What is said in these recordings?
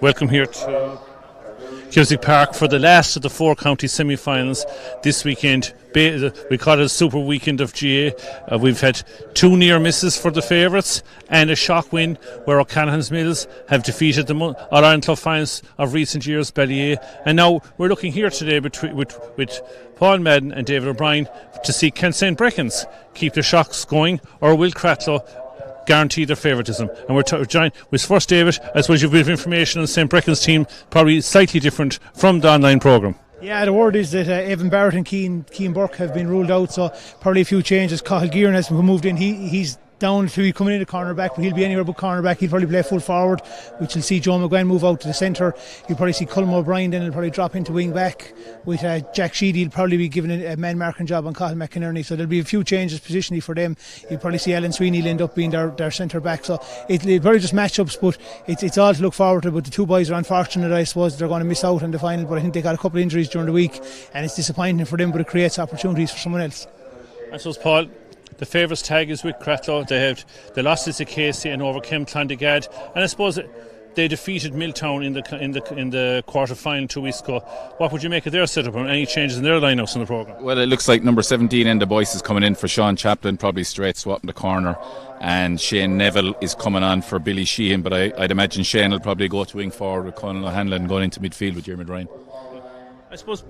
Welcome here to Cusick Park for the last of the four county semi-finals this weekend. We call it a super weekend of GA. We've had two near misses for the favourites and a shock win where O'Callaghan's Mills have defeated the All-Ireland Club finals of recent years, Ballyea. And now we're looking here today with Paul Madden and David O'Brien to see can St. Breckans keep the shocks going, or will Cratloe guarantee their favouritism. And we're joined with first David. I suppose you've a bit of information on St. Breckans' team, probably slightly different from the online programme. Yeah, the word is that Evan Barrett and Keane Burke have been ruled out, so probably a few changes. Cathal Gearan has moved in. He's down to be coming in at cornerback, but he'll be anywhere but cornerback. He'll probably play full forward, which will see Joe McGuinn move out to the centre. You'll probably see Colm O'Brien then he'll probably drop into wing back with Jack Sheedy. He'll probably be given a man marking job on Cathal McInerney, so there'll be a few changes positionally for them. You'll probably see Alan Sweeney will end up being their centre back, so it'll probably just matchups, but it's all to look forward to. But the two boys are unfortunate, I suppose they're going to miss out on the final, but I think they got a couple of injuries during the week and it's disappointing for them, but it creates opportunities for someone else. I suppose, Paul, the favourites tag is with Cratloe. They lost to Casey and overcame Clondigad, and I suppose they defeated Milltown in the quarter final 2 weeks ago. What would you make of their setup and any changes in their lineups in the programme? Well, it looks like number 17 and the boys is coming in for Sean Chaplin, probably straight swap in the corner, and Shane Neville is coming on for Billy Sheehan, but I'd imagine Shane will probably go to wing forward with Conal O'Hanlon going into midfield with Jeremy Ryan. I suppose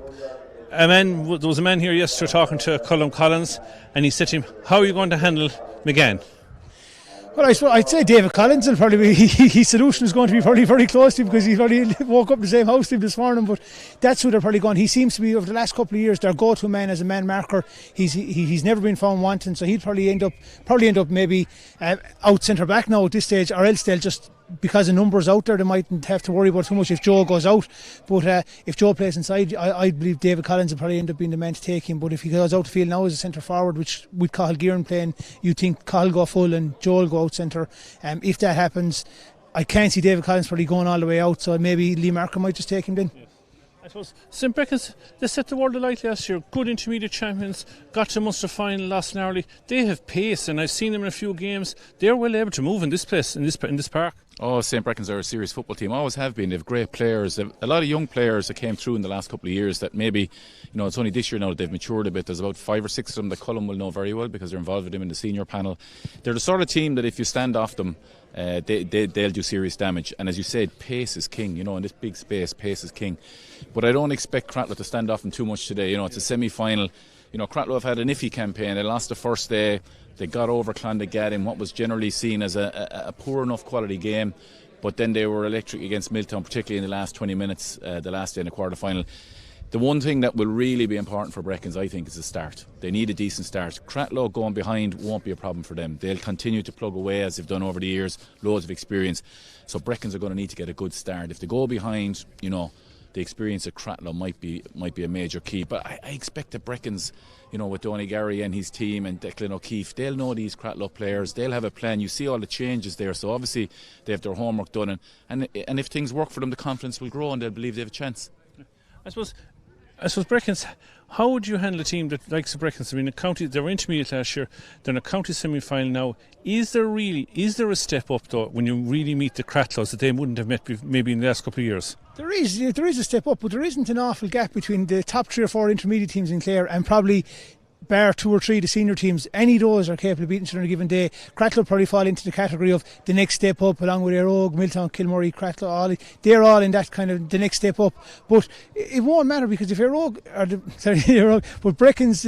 there was a man here yesterday talking to Colm Collins, and he said to him, how are you going to handle McGann? Well, I'd say David Collins will probably be, his solution is going to be probably very close to him, because he probably woke up in the same house this morning, but that's who they're probably going. He seems to be, over the last couple of years, their go-to man as a man marker. He's never been found wanting, so he'd probably end up maybe out centre back now at this stage, or else they'll just, because of numbers out there, they mightn't have to worry about too much if Joe goes out. But if Joe plays inside, I believe David Collins will probably end up being the man to take him. But if he goes out the field now as a centre forward, which with Cathal Gearan playing, you think Cathal go full and Joe will go out centre. If that happens, I can't see David Collins probably going all the way out, so maybe Lee Markham might just take him then. I suppose St. Breckans, they set the world alight last year. Good intermediate champions, got to Munster final, lost narrowly. They have pace, and I've seen them in a few games. They're well able to move in this place, in this park. Oh, St. Breckans are a serious football team. Always have been. They have great players. They've a lot of young players that came through in the last couple of years that maybe, it's only this year now that they've matured a bit. There's about 5 or 6 of them that Colm will know very well because they're involved with him in the senior panel. They're the sort of team that if you stand off them, they'll do serious damage. And as you said, pace is king. In this big space, pace is king. But I don't expect Cratloe to stand off them too much today. It's a semi-final. Cratloe have had an iffy campaign. They lost the first day. They got over Clondigad in what was generally seen as a poor enough quality game. But then they were electric against Milltown, particularly in the last 20 minutes, the last day in the quarter-final. The one thing that will really be important for Breckans, I think, is the start. They need a decent start. Cratloe going behind won't be a problem for them. They'll continue to plug away as they've done over the years, loads of experience. So Breckans are going to need to get a good start. If they go behind, the experience of Cratloe might be a major key. But I expect that Breckans, with Donny Gary and his team and Declan O'Keefe, they'll know these Cratloe players. They'll have a plan. You see all the changes there. So obviously they have their homework done. And if things work for them, the confidence will grow and they'll believe they have a chance. I suppose Breckans, how would you handle a team that likes the Breckans? I mean, they were intermediate last year. They're in a county semi-final now. Is there a step up though when you really meet the Cratloes that they wouldn't have met maybe in the last couple of years? There is a step up, but there isn't an awful gap between the top 3 or 4 intermediate teams in Clare and probably bar 2 or 3 the senior teams. Any of those are capable of beating each other on a given day. Cratloe probably fall into the category of the next step up, along with Aerogue, Milltown, Kilmurray, Cratloe. They're all in that kind of the next step up. But it won't matter, because if Aerogue, but Breckans.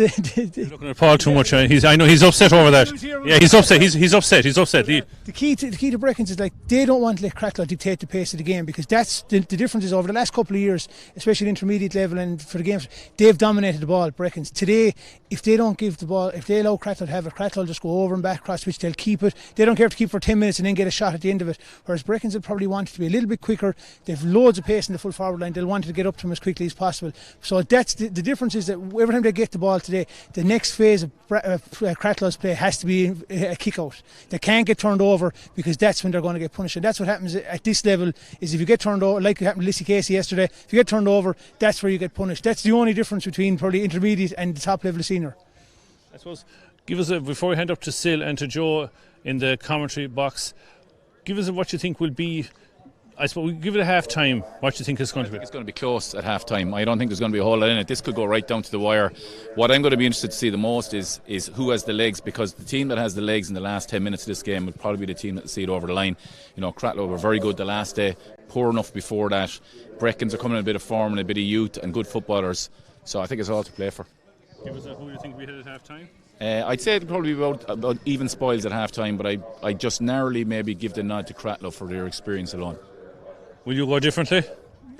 You're looking at Paul too much. I know he's upset over that. Yeah, he's upset. He's upset. The key to Breckans is they don't want to let Cratloe dictate the pace of the game, because that's the difference is over the last couple of years, especially at intermediate level and for the games, they've dominated the ball. Breckans today, if they don't give the ball, if they allow Cratloe to have it, Cratloe will just go over and back across which they'll keep it. They don't care to keep for 10 minutes and then get a shot at the end of it. Whereas Breckans will probably want it to be a little bit quicker. They've loads of pace in the full forward line. They'll want to get up to them as quickly as possible. So that's the difference, is that every time they get the ball today, the next phase of Cratloe's play has to be a kick out. They can't get turned over, because that's when they're going to get punished. And that's what happens at this level, is if you get turned over, like it happened to Lissy Casey yesterday, if you get turned over, that's where you get punished. That's the only difference between probably intermediate and the top level of senior. I suppose, before we hand up to Sil and to Joe in the commentary box, give us what you think will be I suppose we give it a half time. What do you think it's going to be? It's going to be close at half time. I don't think there's going to be a whole lot in it. This could go right down to the wire. What I'm going to be interested to see the most is who has the legs, because the team that has the legs in the last 10 minutes of this game will probably be the team that will see it over the line. You know, Cratloe were very good the last day, poor enough before that. Breckans are coming in a bit of form and a bit of youth and good footballers. So I think it's all to play for. Give us who you think we hit at half time? I'd say it'll probably be about even spoils at half time, but I just narrowly maybe give the nod to Cratloe for their experience alone. Will you go differently?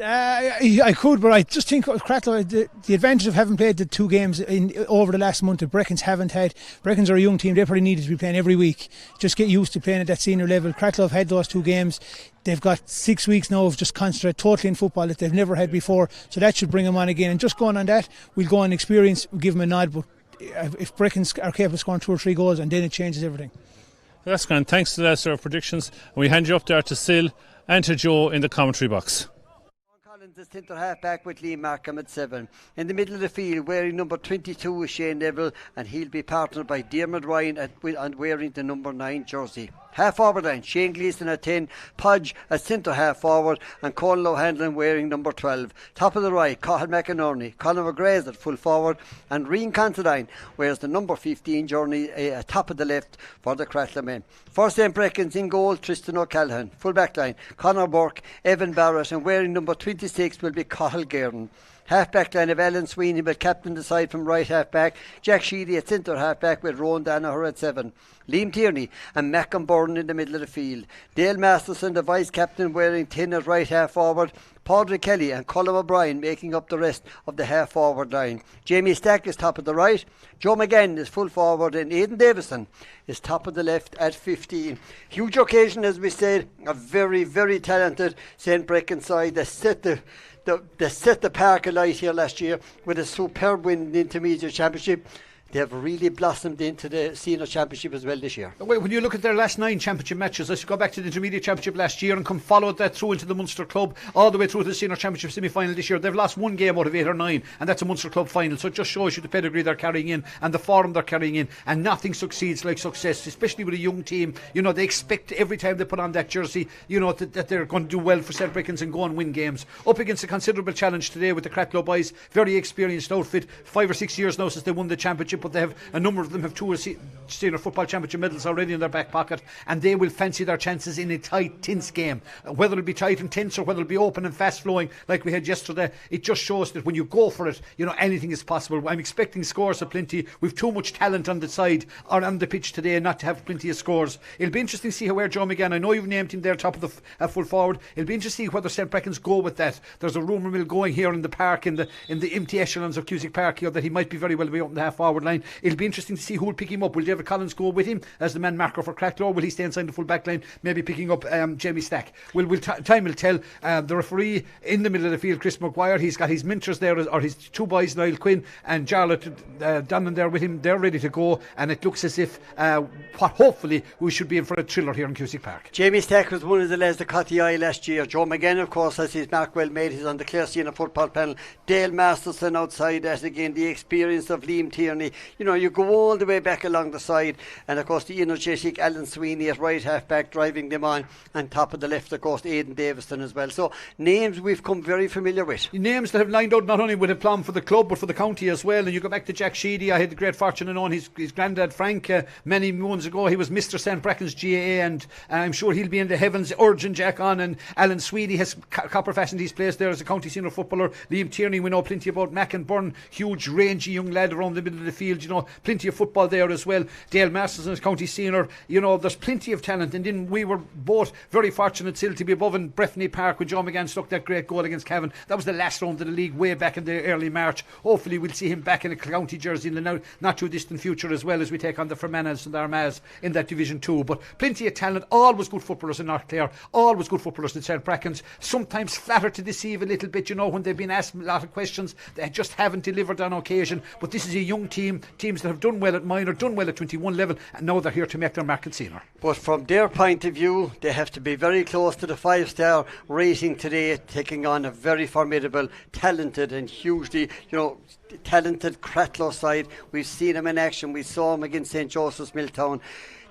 I could, but I just think Cratloe, the advantage of having played the 2 games over the last month that Breckans haven't had. Breckans are a young team, they probably needed to be playing every week. Just get used to playing at that senior level. Cratloe have had those 2 games. They've got 6 weeks now of just concentrate totally in football that they've never had before. So that should bring them on again. And just going on that, we'll go on experience, we'll give them a nod. But if Breckans are capable of scoring 2 or 3 goals, and then it changes everything. That's grand. Thanks to that sort of predictions. And we hand you up there to Sil and to Joe in the commentary box. The centre half back with Lee Markham at 7. In the middle of the field, wearing number 22 is Shane Neville, and he'll be partnered by Dermot Ryan and wearing the number 9 jersey. Half forward line, Shane Gleeson at 10, Podge at centre half forward, and Colin O'Hanlon wearing number 12. Top of the right, Cathal McInerney, Colin McGrath at full forward, and Rian Considine wears the number 15 journey top of the left for the Cratloe men. For St. Breckans in goal, Tristan O'Callaghan. Full back line, Conor Burke, Evan Barrett, and wearing number 26 will be Cathal Guerin. Half back line of Alan Sweeney will captain the side from right half back. Jack Sheedy at centre half back with Rowan Danaher at 7. Liam Tierney and Mackin Byrne in the middle of the field. Dale Masterson, the vice captain, wearing 10 at right half forward. Padraig Kelly and Colin O'Brien making up the rest of the half forward line. Jamie Stack is top of the right. Joe McGann is full forward, and Aidan Davison is top of the left at 15. Huge occasion, as we said. A very, very talented St. Breckans side that set the park alight here last year with a superb win in the Intermediate Championship. They have really blossomed into the Senior Championship as well this year. When you look at their last 9 championship matches, let's go back to the Intermediate Championship last year and come follow that through into the Munster Club, all the way through to the Senior Championship semi-final this year. They've lost 1 game out of 8 or 9, and that's a Munster Club final. So it just shows you the pedigree they're carrying in and the form they're carrying in, and nothing succeeds like success, especially with a young team. You know, they expect every time they put on that jersey, you know, that they're going to do well for St. Breckans and go and win games. Up against a considerable challenge today with the Cratloe boys, very experienced outfit, 5 or 6 years now since they won the championship, but they have a number of them have 2 senior football championship medals already in their back pocket, and they will fancy their chances in a tight, tense game. Whether it'll be tight and tense or whether it'll be open and fast flowing like we had yesterday, it just shows that when you go for it, you know, anything is possible. I'm expecting scores of plenty. We've too much talent on the side or on the pitch today not to have plenty of scores. It'll be interesting to see where Joe McGann, I know you've named him there top of the full forward. It'll be interesting to see whether St. Breckans go with that. There's a rumour mill going here in the park, in the empty echelons of Cusick Park here, that he might be very well be up in the half forward line. It'll be interesting to see who will pick him up. Will David Collins go with him as the man marker for Cratloe? Will he stay inside the full back line, maybe picking up Jamie Stack? Time will tell. The referee in the middle of the field, Chris Maguire, he's got his mentors there, or his 2 boys, Niall Quinn and Jarlath Donnan there with him. They're ready to go, and it looks as if hopefully we should be in for a thriller here in Cusick Park. Jamie Stack was one of the lads that caught the eye last year. Joe McGann, of course, has his mark well made. He's on the Clare Senior football panel. Dale Masterson outside that again, the experience of Liam Tierney. You know, you go all the way back along the side, and of course the energetic Alan Sweeney at right half back driving them on, and top of the left of course Aidan Davison as well. So names we've come very familiar with. Names that have lined out not only with a plum for the club but for the county as well. And you go back to Jack Sheedy. I had the great fortune of knowing his granddad Frank many moons ago. He was Mr. St. Breckans GAA, and I'm sure he'll be in the heavens urging Jack on. And Alan Sweeney has copper fastened his place there as a county senior footballer. Liam Tierney, we know plenty about. Mackin Byrne, huge rangy young lad around the middle of the field, you know, plenty of football there as well. Dale Masterson is county senior. You know, there's plenty of talent. And then we were both very fortunate still to be above in Breffni Park when John McGann struck that great goal against Cavan. That was the last round of the league way back in the early March. Hopefully we'll see him back in a county jersey in the not too distant future, as well as we take on the Fermanagh and the Armagh in that Division 2. But plenty of talent, always good footballers in North Clare, always good footballers in St. Breckans. Sometimes flattered to deceive a little bit, you know, when they've been asked a lot of questions. They just haven't delivered on occasion. But this is a young team, teams that have done well at minor, done well at 21 level, and now they're here to make their mark at senior. But from their point of view, they have to be very close to the 5-star rating today, taking on a very formidable, talented and hugely, you know, talented Cratloe side. We've seen them in action. We saw them against St. Joseph's Milltown.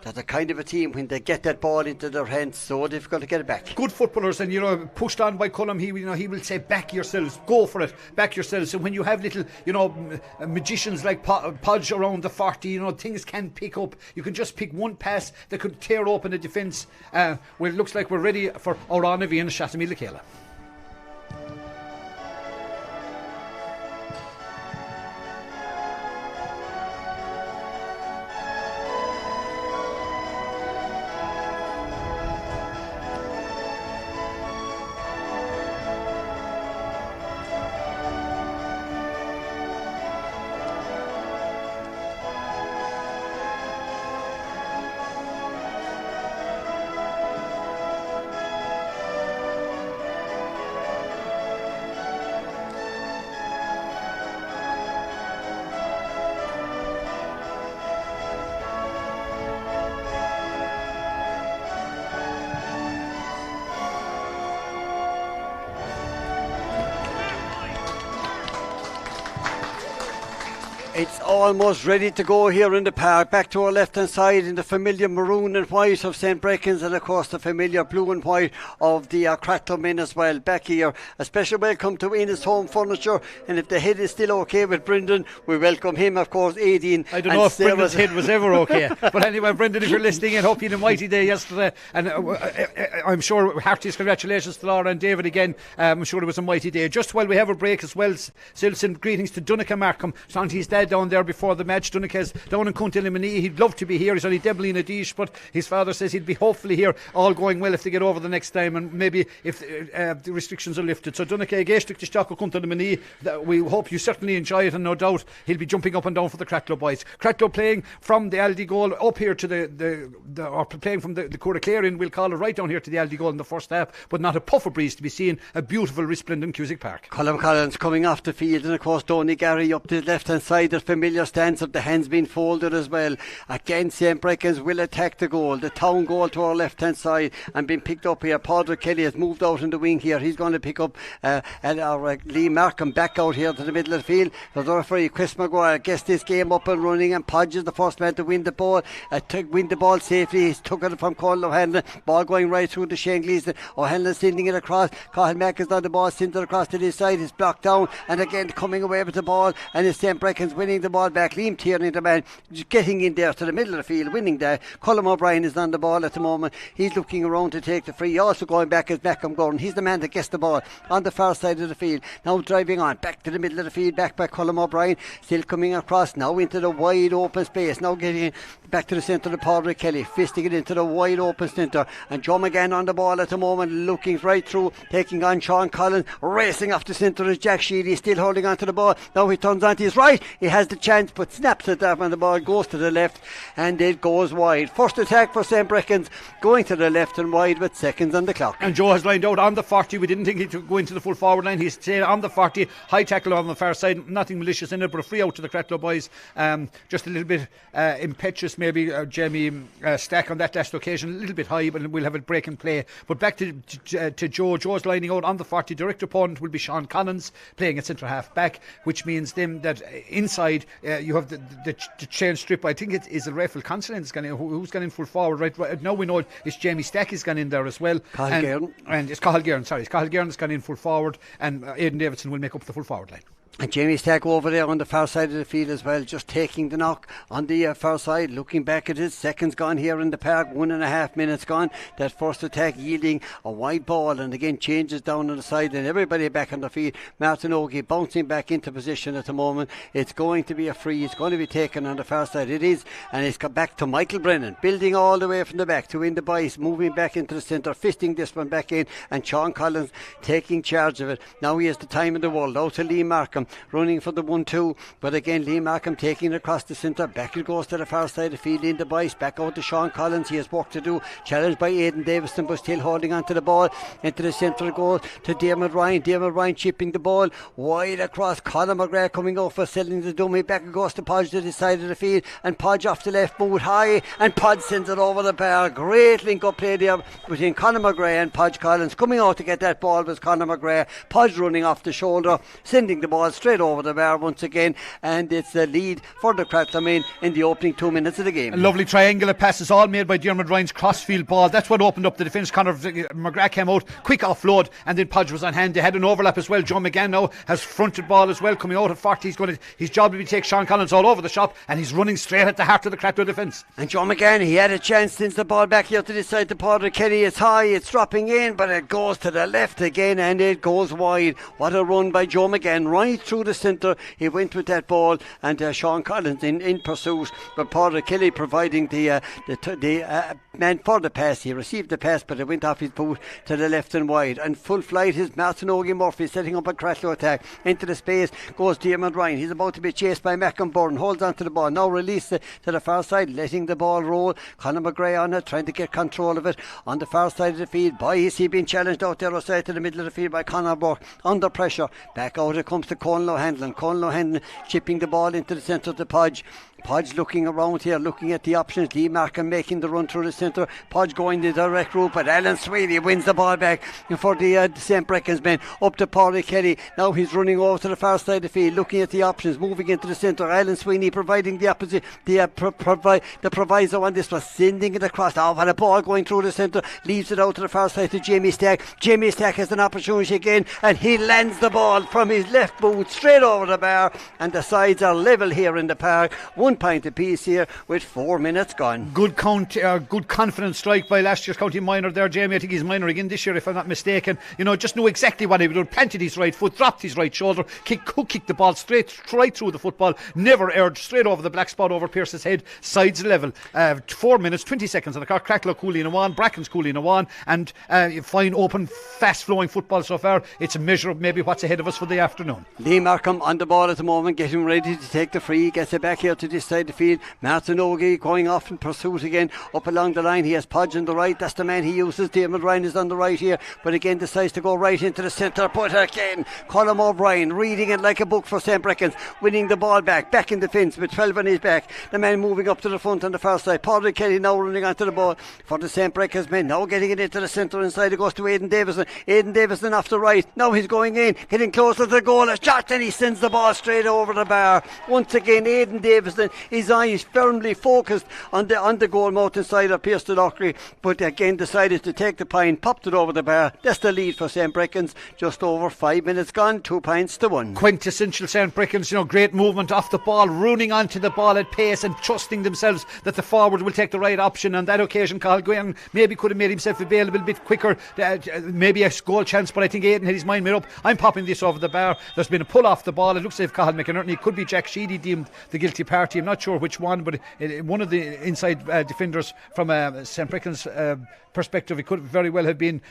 They're the kind of a team when they get that ball into their hands, so difficult to get it back. Good footballers, and pushed on by Cullum, he will say back yourselves, go for it, back yourselves. And when you have little magicians like Podge around the 40, things can pick up. You can just pick one pass that could tear open the defence. Well, it looks like we're ready for Oranavi and Shatamil Lekela. It's almost ready to go here in the park. Back to our left hand side in the familiar maroon and white of St. Breckans, and of course the familiar blue and white of the Cratloe men as well. Back here, a special welcome to Innes Home Furniture, and if the head is still okay with Brendan, we welcome him, of course, Aideen. I don't know if Brendan's head was ever okay, but anyway, Brendan, if you're listening, I hope you had a mighty day yesterday, and I'm sure heartiest congratulations to Laura and David again. I'm sure it was a mighty day. Just while we have a break as well, still send greetings to Dunica Markham. Santi's dad down there before the match. Dunica's down in Countillimini. He'd love to be here. He's only Deblin a Dish, but his father says he'd be hopefully here, all going well if they get over the next time, and maybe if the restrictions are lifted. So Dunica Geshtik to Stock Countillimini, we hope you certainly enjoy it, and no doubt he'll be jumping up and down for the Cratloe boys. Cratloe playing from the Aldi goal up here to or playing from the Clare in, we'll call it, right down here to the Aldi goal in the first half, but not a puff of breeze to be seen. A beautiful resplendent Cusick Park. Colm Collins coming off the field, and of course Donny Gary up the left hand side. The familiar stance of the hands being folded as well. Again, St. Breckans will attack the goal, the town goal to our left hand side, and being picked up here. Padraig Kelly has moved out in the wing here. He's going to pick up Lee Markham back out here to the middle of the field. The referee Chris Maguire gets this game up and running, and Podge is the first man to win the ball. Win the ball safely. He's took it from Colin O'Hanlon. Ball going right through the Shane Gleeson. O'Hanlon sending it across. Cathal Mack is on the ball, sent it across to this side. It's blocked down, and again coming away with the ball, and it's St. Breckans winning the ball back. Liam Tierney, the man, getting in there to the middle of the field, winning there. Colm O'Brien is on the ball at the moment. He's looking around to take the free. Also going back is Malcolm Gordon. He's the man that gets the ball on the far side of the field. Now driving on back to the middle of the field, back by Colm O'Brien, still coming across now into the wide open space. Now getting back to the centre of Padraig Kelly, fisting it into the wide open centre, and Joe McGann on the ball at the moment, looking right through, taking on Sean Collins, racing off the centre is Jack Sheedy, still holding on to the ball. Now he turns on to his right, he has the chance but snaps it up, and the ball goes to the left and it goes wide. First attack for St. Breckans, going to the left and wide with seconds on the clock. And Joe has lined out on the 40. We didn't think he'd go into the full forward line. He's stayed on the 40, high tackle on the far side, nothing malicious in it, but a free out to the Cratloe boys. Just a little bit impetuous maybe, Jamie Stack on that last occasion, a little bit high, but we'll have a break and play. But back to Joe. Joe's lining out on the 40. Direct opponent will be Sean Collins playing at centre half back, which means then that inside you have the chain strip. I think it is a Rafael Consolens who's gone in full forward right now. We know it's Jamie Stack has gone in there as well, and it's Cathal Guerin. Sorry, it's Cathal Guerin has gone in full forward, and Aidan Davidson will make up the full forward line. And Jamie Stack over there on the far side of the field as well, just taking the knock on the far side, looking back at his seconds gone here in the park, 1.5 minutes gone. That first attack yielding a wide ball, and again changes down on the side, and everybody back on the field. Martin Ogie bouncing back into position at the moment. It's going to be a free, it's going to be taken on the far side. It is, and it's got back to Michael Brennan, building all the way from the back to win the bice, moving back into the centre, fisting this one back in, and Sean Collins taking charge of it. Now he has the time in the world, out to Lee Markham, running for the 1-2, but again Lee Markham taking it across the centre. Back it goes to the far side of the field in the bice, back out to Sean Collins. He has work to do, challenged by Aidan Davison, but still holding on to the ball into the central goal to Dermot Ryan chipping the ball wide across. Conor McGrath coming off for selling the dummy. Back it goes to Podge to the side of the field, and Podge off the left boot high, and Podge sends it over the bar. Great link up play there between Conor McGrath and Podge Collins. Coming out to get that ball was Conor McGrath. Podge running off the shoulder, sending the ball ball straight over the bar once again, and it's the lead for the Cratloe men in the opening 2 minutes of the game. A lovely triangular passes all made by Dermot Ryan's crossfield ball. That's what opened up the defence. Conor McGrath came out, quick offload, and then Podge was on hand. They had an overlap as well. Joe McGann now has fronted ball as well, coming out at 40. His job will be to take Sean Collins all over the shop, and he's running straight at the heart of the Cratloe defence. And Joe McGann, he had a chance since the ball back here to this side to Padraig Kelly. It's high, it's dropping in, but it goes to the left again, and it goes wide. What a run by Joe McGann, right through the centre. He went with that ball, and Sean Collins in pursuit, but Padraig Kelly providing the man for the pass. He received the pass, but it went off his boot to the left and wide. And full flight is Martin Ogie Murphy setting up a Cratloe attack. Into the space goes Dermot Ryan. He's about to be chased by Mackin Byrne. Holds on to the ball. Now release it to the far side, letting the ball roll. Conor McGrath on it, trying to get control of it on the far side of the field. Boy, is he being challenged out there outside to the middle of the field by Conor Burke. Under pressure. Back out it comes to Conlow Handlin. Conlow Handlin chipping the ball into the centre of the Podge. Podge looking around here, looking at the options. Lee Markham making the run through the centre. Podge going the direct route, but Alan Sweeney wins the ball back for the St. Breckans men. Up to Padraig Kelly. Now he's running over to the far side of the field, looking at the options, moving into the centre. Alan Sweeney providing the opposite, the proviso on this was sending it across. Oh, what a ball going through the centre. Leaves it out to the far side to Jamie Stack. Jamie Stack has an opportunity again, and he lands the ball from his left boot straight over the bar, and the sides are level here in the park. 1 point apiece here with 4 minutes gone. Good confident strike by last year's county minor there, Jamie. I think he's minor again this year, if I'm not mistaken. Just knew exactly what he would do. Planted his right foot, dropped his right shoulder, kicked the ball right through the football, never erred, straight over the black spot over Pearce's head, sides level. 4 minutes 20 seconds on the clock. Cratloe cooling a one, Breckans cooling a one, and fine open fast flowing football so far. It's a measure of maybe what's ahead of us for the afternoon. Lee Markham on the ball at the moment, getting ready to take the free. Gets it back here to this side of the field. Martin Ogie going off in pursuit again up along the line. He has Podge on the right, that's the man he uses. Dermot Ryan is on the right here, but again decides to go right into the centre. But again, Colm O'Brien reading it like a book for St. Breckans, winning the ball back in the fence with 12 on his back. The man moving up to the front on the far side. Padraig Kelly now running onto the ball for the St. Breckans men, now getting it into the centre. Inside it goes to Aidan Davison. Aidan Davison off the right, now he's going in, getting closer to the goal. A shot, and he sends the ball straight over the bar. Once again, Aidan Davison, his eyes firmly focused on the goal mouth inside of Pierce de Lockery, but again decided to take the point, popped it over the bar. That's the lead for St. Breckans. Just over 5 minutes gone, 2 points to 1. Quintessential St. Breckans, great movement off the ball, running onto the ball at pace and trusting themselves that the forward will take the right option. On that occasion, Carl Guern maybe could have made himself available a bit quicker, maybe a goal chance, but I think Aidan had his mind made up. I'm popping this over the bar. There's been a pull off the ball. It looks as if Cathal McInerney, it could be Jack Sheedy deemed the guilty party. I'm not sure which one, but one of the inside defenders from St. Breckans perspective, it could very well have been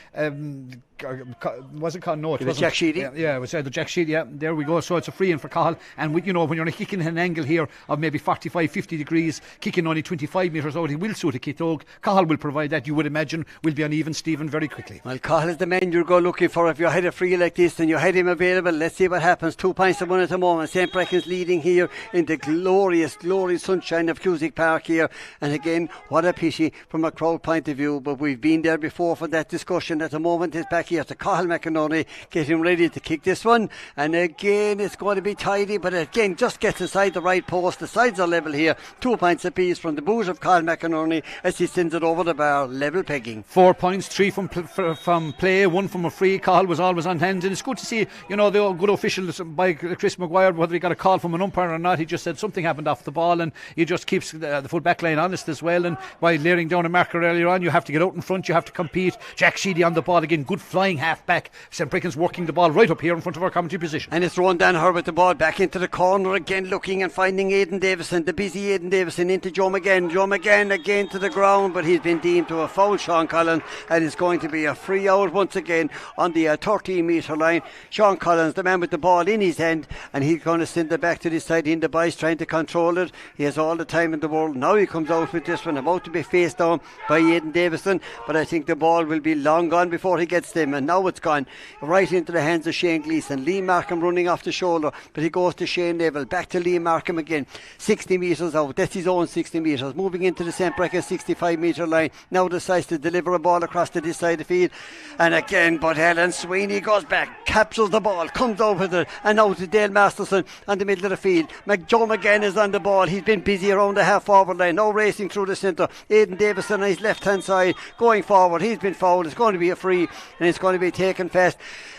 was it Cathal? No, it was Jack Sheedy. Yeah, it was either Jack Sheedy. Yeah, there we go. So it's a free in for Cathal, and when you're kicking an angle here of maybe 45-50 degrees, kicking only 25 metres out, he will suit a Kitog. Cathal will provide that. You would imagine will be uneven Stephen very quickly. Well, Cathal is the man you'll go looking for if you had a free like this and you had him available. Let's see what happens. 2 points to 1 at the moment. St. Breckans leading here in the glorious sunshine of Cusick Park here, and again, what a pity from a crowd point of view, but we've been there before for that discussion. At the moment it's back here to Cathal McInerney getting ready to kick this one, and again it's going to be tidy, but again just gets inside the right post. The sides are level here, 2 points apiece from the boot of Cathal McInerney as he sends it over the bar, level pegging. 4 points, 3 from play, 1 from a free. Cathal was always on hand, and it's good to see the good officials by Chris Maguire, whether he got a call from an umpire or not. He just said something happened off the ball, and he just keeps the full back line honest as well. And by layering down a marker earlier on, you have to get out in front, you have to compete. Jack Sheedy on the ball again, good flying half back. St. Breckans working the ball right up here in front of our commentary position, and it's Ron Danaher with the ball back into the corner again, looking and finding Aidan Davison, the busy Aidan Davison, into Joe McGann again to the ground, but he's been deemed to a foul, Sean Collins, and it's going to be a free out once again on the 13 metre line. Sean Collins, the man with the ball in his hand, and he's going to send it back to this side in the boys trying to control control it. He has all the time in the world. Now he comes out with this one, about to be faced down by Aidan Davison, but I think the ball will be long gone before he gets them, and now it's gone right into the hands of Shane Gleeson. Lee Markham running off the shoulder, but he goes to Shane Neville, back to Lee Markham again, 60 metres out, that's his own 60 metres, moving into the St. Breckans 65 metre line, now decides to deliver a ball across to this side of the field, and again, but Helen Sweeney goes back, captures the ball, comes out with it, and now to Dale Masterson on the middle of the field. Joe McGann is on the ball, he's been busy around the half forward line, now racing through the centre. Aidan Davison on his left hand side going forward, he's been fouled, it's going to be a free and it's going to be taken fast.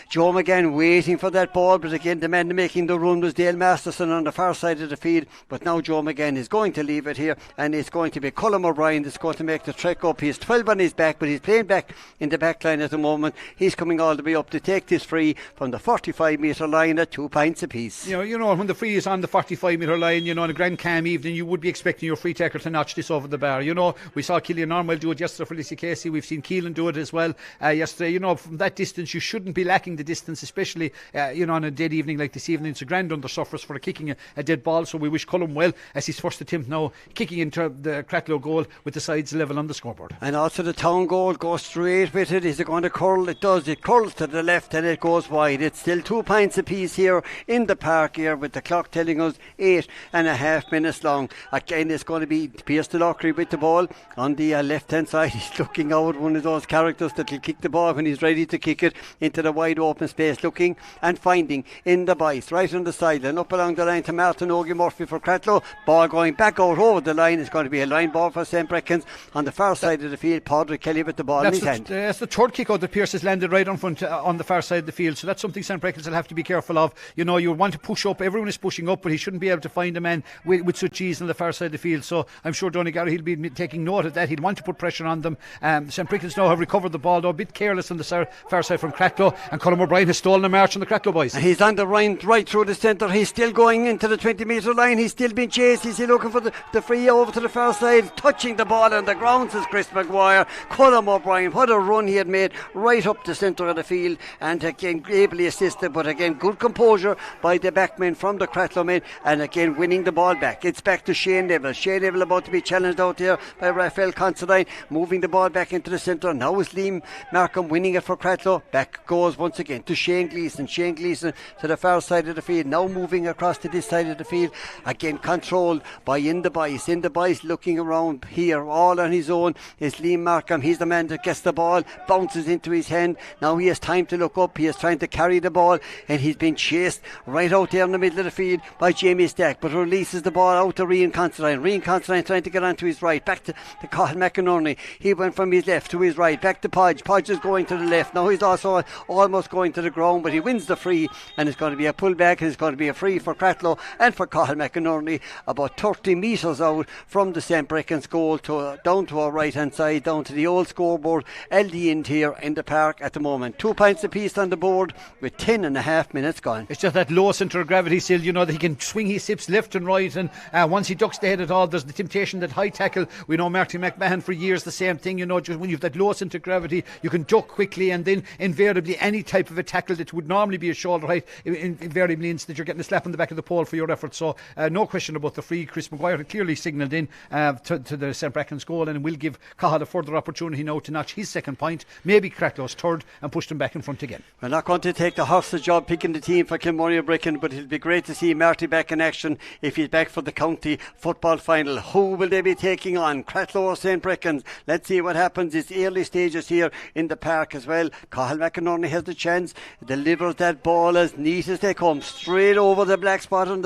Joe McGann waiting for that ball, but again the man making the run was Dale Masterson on the far side of the field, but now Joe McGann is going to leave it here, and it's going to be Colm O'Brien that's going to make the trek up. He's 12 on his back, but he's playing back in the back line at the moment. He's coming all the way up to take this free from the 45 metre line at 2 pints apiece. You know when the free is on the 45 metre line, on a Grand Cam evening, you would be expecting your free taker to notch this over the bar. We saw Killian Norwell do it yesterday for Lissy Casey, we've seen Keelan do it as well yesterday. From that distance you shouldn't be lacking the distance, especially on a dead evening like this evening. It's a grand undersurface for kicking a dead ball, so we wish Colm well as his first attempt now, kicking into the Cratloe goal with the sides level on the scoreboard. And also the town goal goes straight with it. Is it going to curl? It does. It curls to the left and it goes wide. It's still 2 pints apiece here in the park here, with the clock telling us 8.5 minutes long. Again, it's going to be Pierce DeLockery with the ball on the left hand side. He's looking out, one of those characters that will kick the ball when he's ready to kick it into the wide open space, looking and finding in the bice right on the sideline, up along the line to Martin Ogie Murphy for Cratloe. Ball going back out over the line. It's going to be a line ball for St. Breckans on the far side of the field. Padraig Kelly with the ball in his hand. That's the third kick out that Pierce has landed right on front on the far side of the field, so that's something St. Breckans will have to be careful of. You want to push up, everyone is pushing up, but he shouldn't be able to find a man with such ease on the far side of the field, so I'm sure Donegal he'll be taking note of that. He'll want to put pressure on them. St. Breckans now have recovered the ball, though a bit careless on the far side from Cratloe, and Colm O'Brien has stolen a march on the Cratloe boys. And he's on the right through the centre. He's still going into the 20 metre line. He's still being chased. He's still looking for the free over to the far side, touching the ball on the ground, says Chris Maguire. Colm O'Brien, what a run he had made right up the centre of the field, and again ably assisted, but again good composure by the backmen from the Cratloe men, and again winning the ball back. It's back to Shane Neville. Shane Neville about to be challenged out there by Raphael Considine, moving the ball back into the centre. Now is Liam Markham winning it for Cratloe. Back goes once again to Shane Gleeson. Shane Gleeson to the far side of the field, now moving across to this side of the field, again controlled by in the bice looking around here all on his own is Liam Markham. He's the man that gets the ball, bounces into his hand. Now he has time to look up, he is trying to carry the ball, and he's been chased right out there in the middle of the field by Jamie Stack, but releases the ball out to Rian Considine trying to get onto his right, back to Cathal McInerney. He went from his left to his right, back to Podge is going to the left. Now he's also almost going to the ground, but he wins the free, and it's going to be a pullback, and it's going to be a free for Cratloe and for Cathal McInerney, about 30 metres out from the St. Breckans goal down to our right hand side, down to the old scoreboard LD end here in the park at the moment. 2 pints apiece on the board with 10.5 minutes gone. It's just that low centre of gravity still, that he can swing his hips left and right, and once he ducks the head at all, there's the temptation that high tackle. We know Martin McMahon for years the same thing, just when you've that low centre of gravity you can duck quickly, and then invariably any type of a tackle that would normally be a shoulder height invariably means that you're getting a slap on the back of the pole for your effort. So no question about the free. Chris Maguire had clearly signalled in to the St. Breckans goal, and will give Cathal a further opportunity now to notch his second point, maybe Cratloe's third, and push them back in front again. We're not going to take the hostage job picking the team for Kilmurray Brecon, but it'll be great to see Marty back in action if he's back for the county football final. Who will they be taking on, Cratloe or St. Breckans? Let's see what happens. It's early stages here in the park as well. Cathal McInerney has the chance, delivers that ball as neat as they come, straight over the black spot on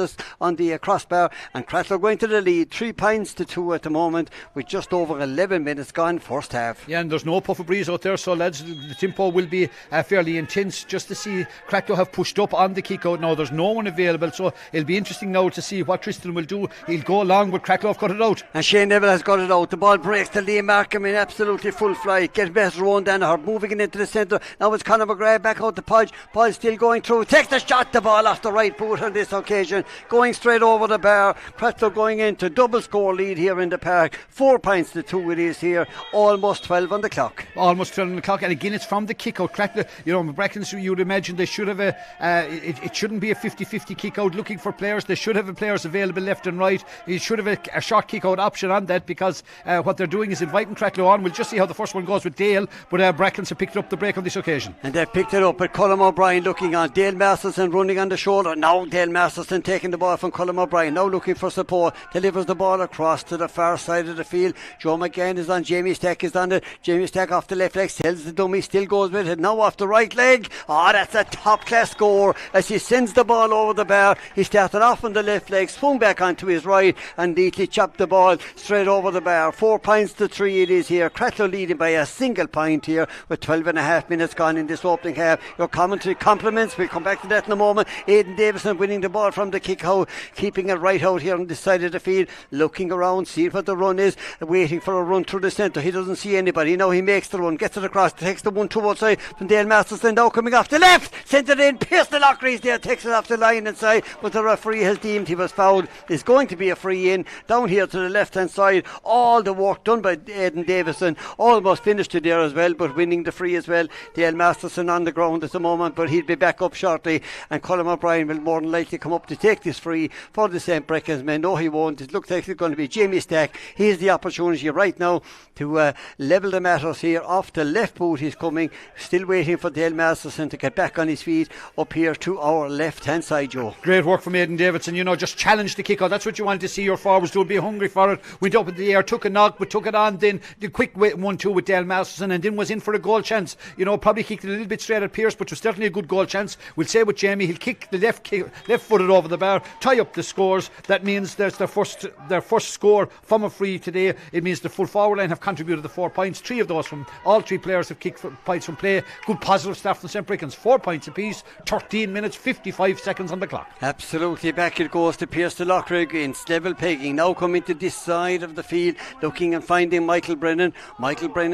the crossbar, and Cratloe going to the lead 3 pints to 2 at the moment, with just over 11 minutes gone first half. Yeah, and there's no puff of breeze out there, so lads, the tempo will be fairly intense, just to see Cratloe have pushed up on the kick out now. There's no one available, so it'll be interesting now to see what Tristan will do. He'll go along, but Cratloe have cut it out, and Shane Neville has got it out. The ball breaks to Liam Markham in absolutely full flight, gets best Rowan Danaher moving it into the centre. Now it's Conor McGrath back out to Podge. Podge still going through, takes the shot, the ball off the right boot on this occasion, going straight over the bar. Cratloe going into double score lead here in the park, 4 pints to 2 it is here, almost 12 on the clock. Almost 12 on the clock, and again it's from the kick out. Cratloe, Breckans, you would imagine they should have it shouldn't be a 50-50 kick out looking for players. They should have players available available left and right. He should have a short kick out option on that, because what they're doing is inviting Cratloe on. We'll just see how the first one goes with Dale, but Breckans have picked up the break on this occasion. And they picked it up with Colm O'Brien looking on. Dale Masterson running on the shoulder. Now Dale Masterson taking the ball from Colm O'Brien. Now looking for support. Delivers the ball across to the far side of the field. Joe McGann is on. Jamie Stack is on it. Jamie Stack off the left leg. Sells the dummy. Still goes with it. Now off the right leg. That's a top class score as he sends the ball over the bar. He started off on the left leg, swung back onto his right and neatly chopped the ball straight over the bar. 4 points to 3 it is here. Cratloe leading by a single point here with 12.5 minutes gone in this opening half. Your commentary compliments. We'll come back to that in a moment. Aidan Davison winning the ball from the kick out, keeping it right out here on this side of the field, looking around, seeing what the run is, waiting for a run through the centre. He doesn't see anybody. Now he makes the run, gets it across, takes the one towards side from Dale Masterson. Now coming off the left, sends it in, Pierce the Lockery's there, takes it off the line inside, but the referee has deemed he was fouled. It's going to be a free in down here to the left hand side. All the work done by Aidan Davison, almost finished it there as well, but winning the free as well. Dale Masterson on the ground at the moment, but he'll be back up shortly, and Colm O'Brien will more than likely come up to take this free for the St. Breckans men. No, he won't. It looks like it's going to be Jamie Stack. He has the opportunity right now to level the matters here. Off the left boot he's coming, still waiting for Dale Masterson to get back on his feet up here to our left hand side, Joe. Great work from Aidan Davidson, just challenge the kick out. That's what you want to see your forwards do, be hungry for it. Went up in the air, took a knock, but took it on, then the quick 1-2 with Dale Masterson, and then was in for a goal chance. Probably kicked it a little bit straight at Pierce, but it was certainly a good goal chance. We'll say with Jamie, he'll kick the left footed over the bar, tie up the scores. That means there's their first score from a free today. It means the full forward line have contributed the 4 points. 3 of those from all 3 players have kicked points from play. Good positive stuff from St. Breckans. 4 points apiece, 13 minutes 55 seconds on the clock. Absolutely, back it goes to Pierce de Lockray again. Level pegging, now coming to this side of the field, looking and finding Michael Brennan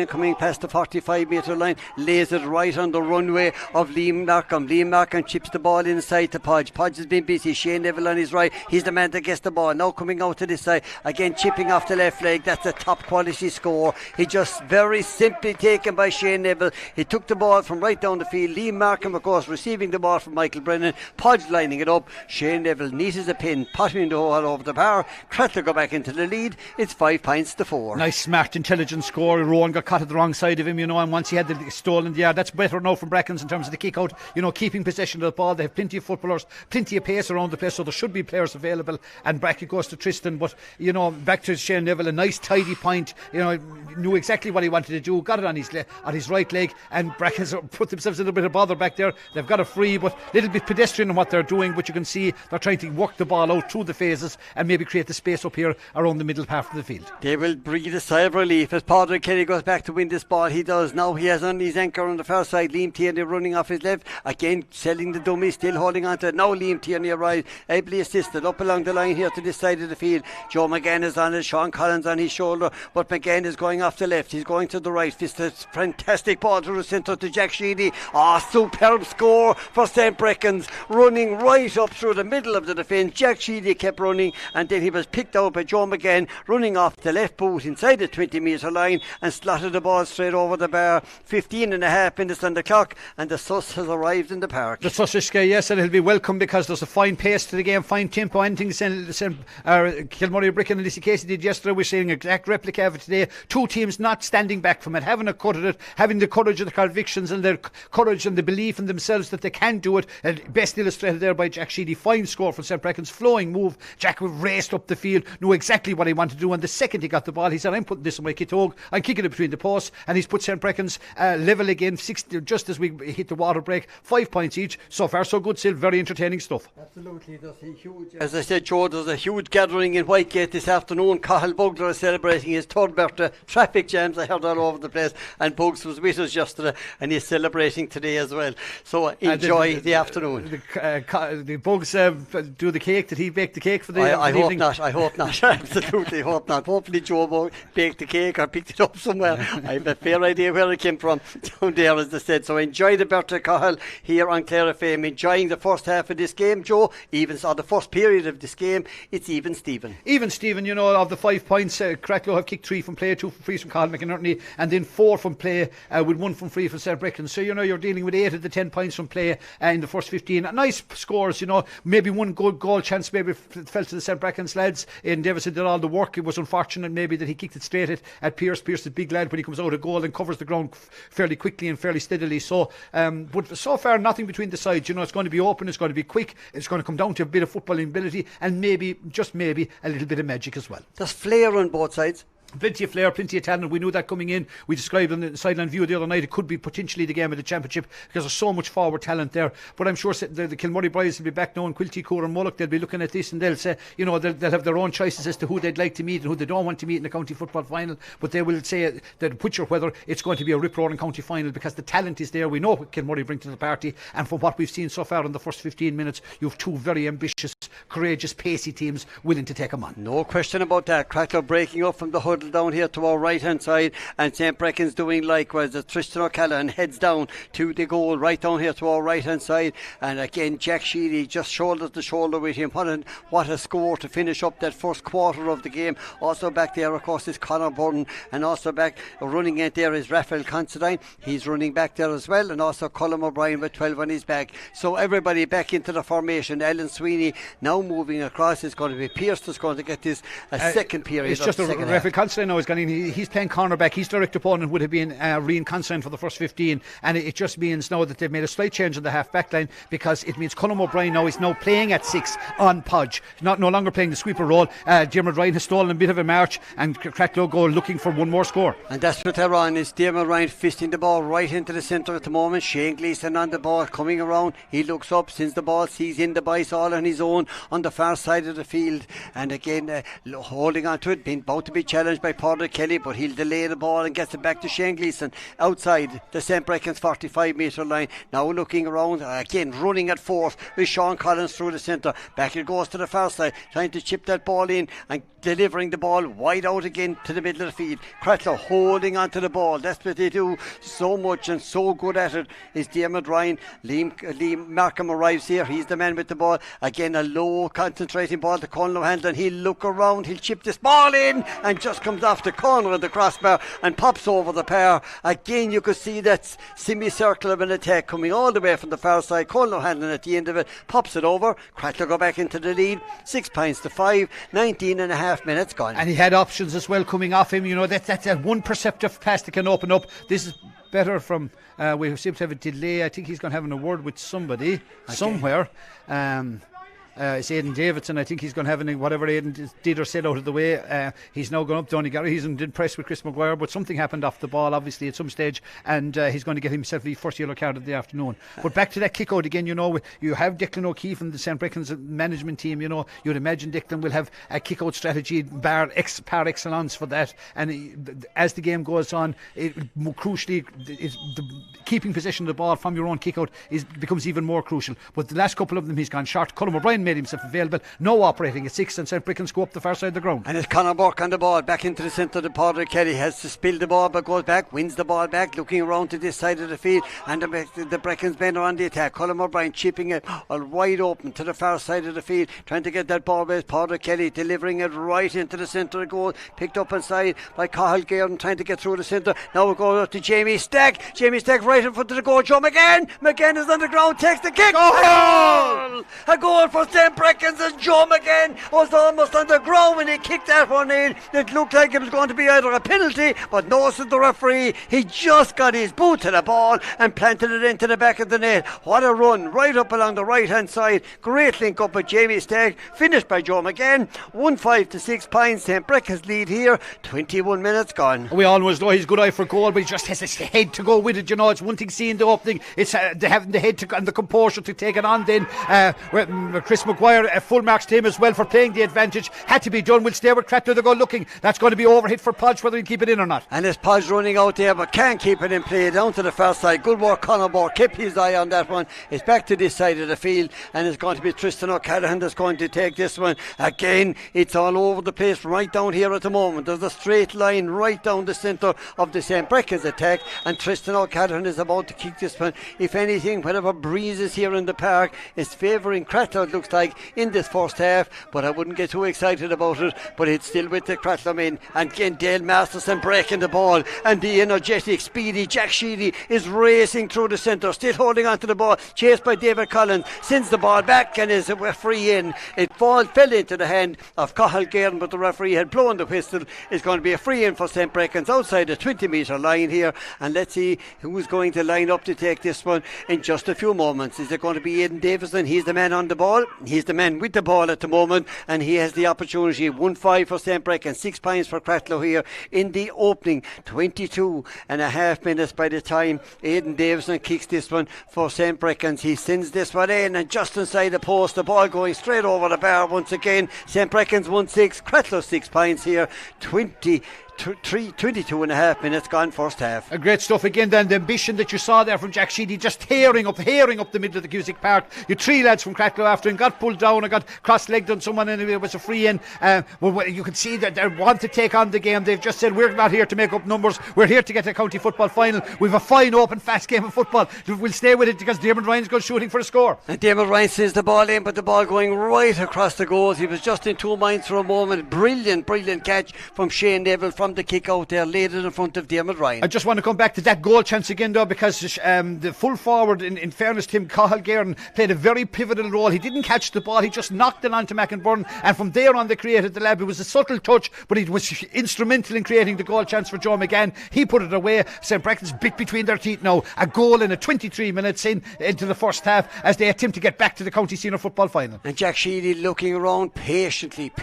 coming past the 45 metre line, lays it right on the runway of Liam Markham chips the ball inside to Podge has been busy. Shane Neville on his right, he's the man that gets the ball. Now coming out to this side again, chipping off the left leg. That's a top quality score. He just very simply taken by Shane Neville. He took the ball from right down the field. Liam Markham of course receiving the ball from Michael Brennan, Podge lining it up. Shane Neville neat as a pin, potting the ball over the bar. Cratloe go back into the lead. It's 5 points to 4. Nice smart intelligent score. Rowan got caught at the wrong side of him, and once he had the stall in the yard. That's better now from Breckans in terms of the kick out, keeping possession of the ball. They have plenty of footballers, plenty of pace around the place, so there should be players available. And back it goes to Tristan, but back to Shane Neville, a nice tidy point. Knew exactly what he wanted to do, got it on his right leg, and Breckans put themselves in a bit of bother back there. They've got a free, but a little bit pedestrian in what they're doing, but you can see they're trying to work the ball out through the phases and maybe create the space up here around the middle half of the field. They will breathe a sigh of relief as Padraig Kelly goes back to win this ball. He does. Now he has on his anchor on the far side. Liam Tierney running off his left, again selling the dummy, still holding on to it. Now Liam Tierney arrives, ably assisted up along the line here to this side of the field. Joe McGann is on it, Sean Collins on his shoulder, but McGann is going off the left, he's going to the right. This is a fantastic ball through the centre to Jack Sheedy. Superb score for St. Breckans, running right up through the middle of the defence. Jack Sheedy kept running, and then he was picked out by Joe McGann, running off the left boot inside the 20 metre line and slotted the ball straight over the bar. 15.5 minutes on the clock, and the Sus has arrived in the park. The Sussex, yes, and he'll be welcome because there's a fine pace to the game, fine tempo. Anything Kilmurray Bricken and Lissy Casey did yesterday, we're seeing an exact replica of it today. 2 teams not standing back from it, having a cut at it, having the courage of the convictions and their courage and the belief in themselves that they can do it. And best illustrated there by Jack Sheedy. Fine score for St. Breckans, flowing move. Jack raced up the field, knew exactly what he wanted to do, and the second he got the ball, he said, I'm putting this in my kitog, I'm kicking it between the posts, and he's put St. Breckans level again, 60, just as we hit the water break. 5 points each. So far so good, still very entertaining stuff. Absolutely, there's a huge, as I said, Joe, there's a huge gathering in Whitegate this afternoon. Cathal Bugler is celebrating his third birthday. Traffic jams I heard all over the place, and Bugs was with us yesterday and he's celebrating today as well, so enjoy the afternoon. The Bugs do the cake. Did he bake the cake for the I hope evening? not. Absolutely hope not. Hopefully Joe baked the cake or picked it up somewhere. I have a fair idea where it came from down there, as I said. So enjoy the birthday, Cathal, here on Clare FM. Enjoying the first half of this game, Joe. The first period of this game, it's even Stephen. Even Stephen, of the 5 points, Cratloe have kicked 3 from play, 2 from frees from Colin McInerney, and then 4 from play with 1 from free from St. Breckans. So you're dealing with 8 of the 10 points from play in the first 15. Nice scores, maybe one good goal chance, maybe fell to the St. Breckans lads. Aidan Davison did all the work. It was unfortunate maybe that he kicked it straight at Pierce. Pierce is a big lad when he comes out of goal and covers the ground fairly quickly and fairly steadily. So, but so far nothing between the sides. It's going to be open, it's going to be quick, it's going to come down to a bit of footballing ability and maybe, just maybe, a little bit of magic as well. There's flair on both sides. Plenty of flair, plenty of talent. We knew that coming in. We described on the sideline view the other night it could be potentially the game of the championship because there's so much forward talent there. But I'm sure the Kilmurray boys will be back now, and Quilty, Coor and Mullock, they'll be looking at this and they'll say, they'll have their own choices as to who they'd like to meet and who they don't want to meet in the county football final. But they will say that picture whether it's going to be a rip-roaring county final because the talent is there. We know what Kilmurray bring to the party, and from what we've seen so far in the first 15 minutes, you have two very ambitious, courageous, pacey teams willing to take them on. No question about that. Cratloe breaking up from the huddle down here to our right hand side, and St. Breckans doing likewise. Tristan O'Callaghan heads down to the goal right down here to our right hand side, and again Jack Sheedy just shoulder to shoulder with him. What a score to finish up that first quarter of the game. Also back there of course is Conor Burton, and also back running it there is Raphael Considine. He's running back there as well, and also Colm O'Brien with 12 on his back. So everybody back into the formation. Alan Sweeney now moving across. Is going to be Pierce that's going to get this second period. It's just Raphael Considine now is going in. He's playing cornerback. His direct opponent would have been Rian Considine for the first 15, and it just means now that they've made a slight change in the half back line, because it means Colm O'Brien now is now playing at 6 on Podge, no longer playing the sweeper role. Dermot Ryan has stolen a bit of a march, and Cratloe go looking for one more score, and that's what they're on. Is Dermot Ryan fisting the ball right into the centre at the moment. Shane Gleeson on the ball coming around. He looks up, sends the ball, sees in the bice all on his own on the far side of the field, and again holding on to it, being about to be challenged by Porter Kelly, but he'll delay the ball and gets it back to Shane Gleeson outside the St. Breckans 45 metre line. Now looking around again, running at fourth with Sean Collins through the centre. Back it goes to the far side, trying to chip that ball in and delivering the ball wide out again to the middle of the field. Cratloe holding on to the ball. That's what they do so much and so good at it. Is Dermot Ryan. Liam Markham arrives here. He's the man with the ball. Again a low concentrating ball to Colm O'Hanlon. He'll look around, he'll chip this ball in and just comes off the corner of the crossbar and pops over the pair. Again you could see that semicircle of an attack coming all the way from the far side. Colm O'Hanlon at the end of it pops it over. Cratloe go back into the lead 6 points to 5. 19 and a half minutes gone, and he had options as well coming off him. That's that one perceptive pass that can open up. This is better from we seem to have a delay. I think he's going to have an award with somebody somewhere. It's Aidan Davidson. I think he's going to have whatever Aidan did or said out of the way. He's now gone up Donegal. He's impressed with Chris Maguire, but something happened off the ball obviously at some stage, and he's going to get himself the first yellow card of the afternoon. But back to that kick out again, you have Declan O'Keefe and the St. Breckans management team. You'd imagine Declan will have a kick out strategy par excellence for that, and as the game goes on, crucially keeping possession of the ball from your own kick out becomes even more crucial. But the last couple of them he's gone short. Colm O'Brien made himself available, no operating at 6, and St. Breckans go up the far side of the ground. And it's Conor Burke on the ball, back into the centre. The Porter Kelly has to spill the ball, but goes back, wins the ball back, looking around to this side of the field, and the Breckans men are on the attack. Colm O'Brien chipping it all wide open to the far side of the field, trying to get that ball with Porter Kelly, delivering it right into the centre of goal, picked up inside by Cathal Gairdon, trying to get through the centre. Now we're going up to Jamie Stack right in front of the goal. Joe McGann is on the ground, takes the kick. A goal for St. Breckans, and Joe McGann was almost on the ground when he kicked that one in. It looked like it was going to be either a penalty, but no, said the referee. He just got his boot to the ball and planted it into the back of the net. What a run right up along the right hand side. Great link up with Jamie Stagg, finished by Joe McGann. 1-5 to 6 points. St. Breckans lead here. 21 minutes gone. We always know he's good eye for goal, but he just has his head to go with it. It's one thing seeing the opening, it's having the head and the composure to take it on. Then Chris Maguire, a full marks to him as well for playing the advantage. Had to be done. We'll stay with Cratloe. They're going looking. That's going to be overhit for Podge, whether he'll keep it in or not. And it's Podge running out there, but can't keep it in play. Down to the far side. Good work, Conor Burke. Kept his eye on that one. It's back to this side of the field, and it's going to be Tristan O'Callaghan that's going to take this one. Again, it's all over the place right down here at the moment. There's a straight line right down the centre of the St. Breckans attack, and Tristan O'Callaghan is about to kick this one. If anything, whatever breeze is here in the park is favouring Cratloe. It looks looks like in this first half, but I wouldn't get too excited about it. But it's still with the Cratloe men, and again Dale Masterson breaking the ball, and the energetic, speedy Jack Sheedy is racing through the centre, still holding on to the ball, chased by David Collins, sends the ball back and is a free in. It fell into the hand of Cathal Guerin, but the referee had blown the whistle. It's going to be a free in for St. Breckans outside the 20-metre line here, and let's see who's going to line up to take this one in just a few moments. Is it going to be Aidan Davison? He's the man on the ball, he's the man with the ball at the moment, and he has the opportunity. 1-5 for St. Breckans, 6 points for Cratloe here in the opening 22.5 minutes by the time Aidan Davison kicks this one for St. Breckans. He sends this one in, and just inside the post, the ball going straight over the bar once again. St. Breckans 1-6, Cratloe 6 points here, 22.5 minutes gone first half. Great stuff again then. The ambition that you saw there from Jack Sheedy, just tearing up the middle of the Cusick Park. You 3 lads from Cratloe after him got pulled down and got cross-legged on someone, and it was a free in. Well, you could see that they want to take on the game. They've just said, we're not here to make up numbers, we're here to get to a county football final. We've a fine open fast game of football. We'll stay with it because Dermot Ryan's going shooting for a score, and Dermot Ryan sends the ball in, but the ball going right across the goals. He was just in 2 minds for a moment. Brilliant catch from Shane Neville from the kick out there, laid it in front of Dermot Ryan. I just want to come back to that goal chance again though, because the full forward, in fairness to him, Cathal Guerin, played a very pivotal role. He didn't catch the ball, he just knocked it onto McInbyrne, and from there on they created the lab. It was a subtle touch, but he was instrumental in creating the goal chance for Joe McGann. He put it away. St. Breckans bit between their teeth now. A goal in a 23 minutes into the first half as they attempt to get back to the county senior football final. And Jack Sheedy looking around patiently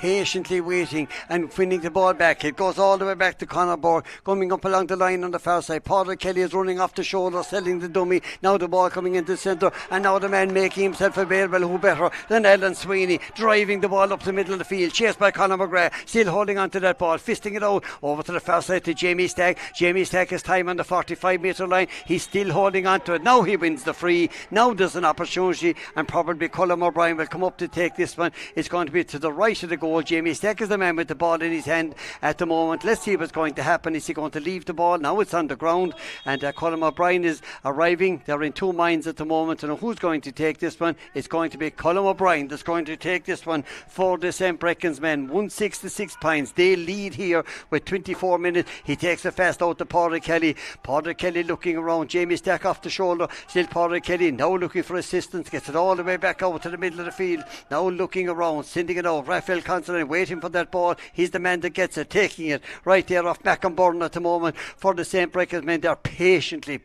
waiting and winning the ball back. It goes all the way back to Conor Borg, coming up along the line on the far side. Padraig Kelly is running off the shoulder, selling the dummy. Now the ball coming into the centre, and now the man making himself available. Who better than Alan Sweeney, driving the ball up the middle of the field, chased by Conor McGrath, still holding on to that ball, fisting it out over to the far side to Jamie Stack. Jamie Stack has time on the 45-metre line. He's still holding on to it. Now he wins the free. Now there's an opportunity, and probably Colm O'Brien will come up to take this one. It's going to be to the right of the goal. Jamie Stack is the man with the ball in his hand at the moment. Let's see what's going to happen. Is he going to leave the ball? Now it's on the ground, and Colm O'Brien is arriving. They're in 2 minds at the moment, and who's going to take this one? It's going to be Colm O'Brien that's going to take this one for the St. Breckans men. 1-6 to 6 points. They lead here with 24 minutes. He takes it fast out to Padraig Kelly. Padraig Kelly looking around. Jamie Stack off the shoulder. Still Padraig Kelly now looking for assistance. Gets it all the way back out to the middle of the field. Now looking around, sending it out. Raphael Considine waiting for that ball. He's the man that gets it, taking it right there off McInbyrne at the moment for the St. Breckans men. They're patiently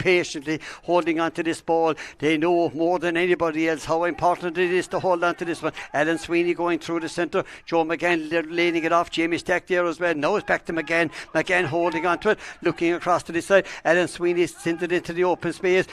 holding on to this ball. They know more than anybody else how important it is to hold on to this one. Alan Sweeney going through the centre. Joe McGann laning it off. Jamie Stack there as well. Now it's back to McGann. McGann holding on to it, looking across to this side. Alan Sweeney sent it into the open space.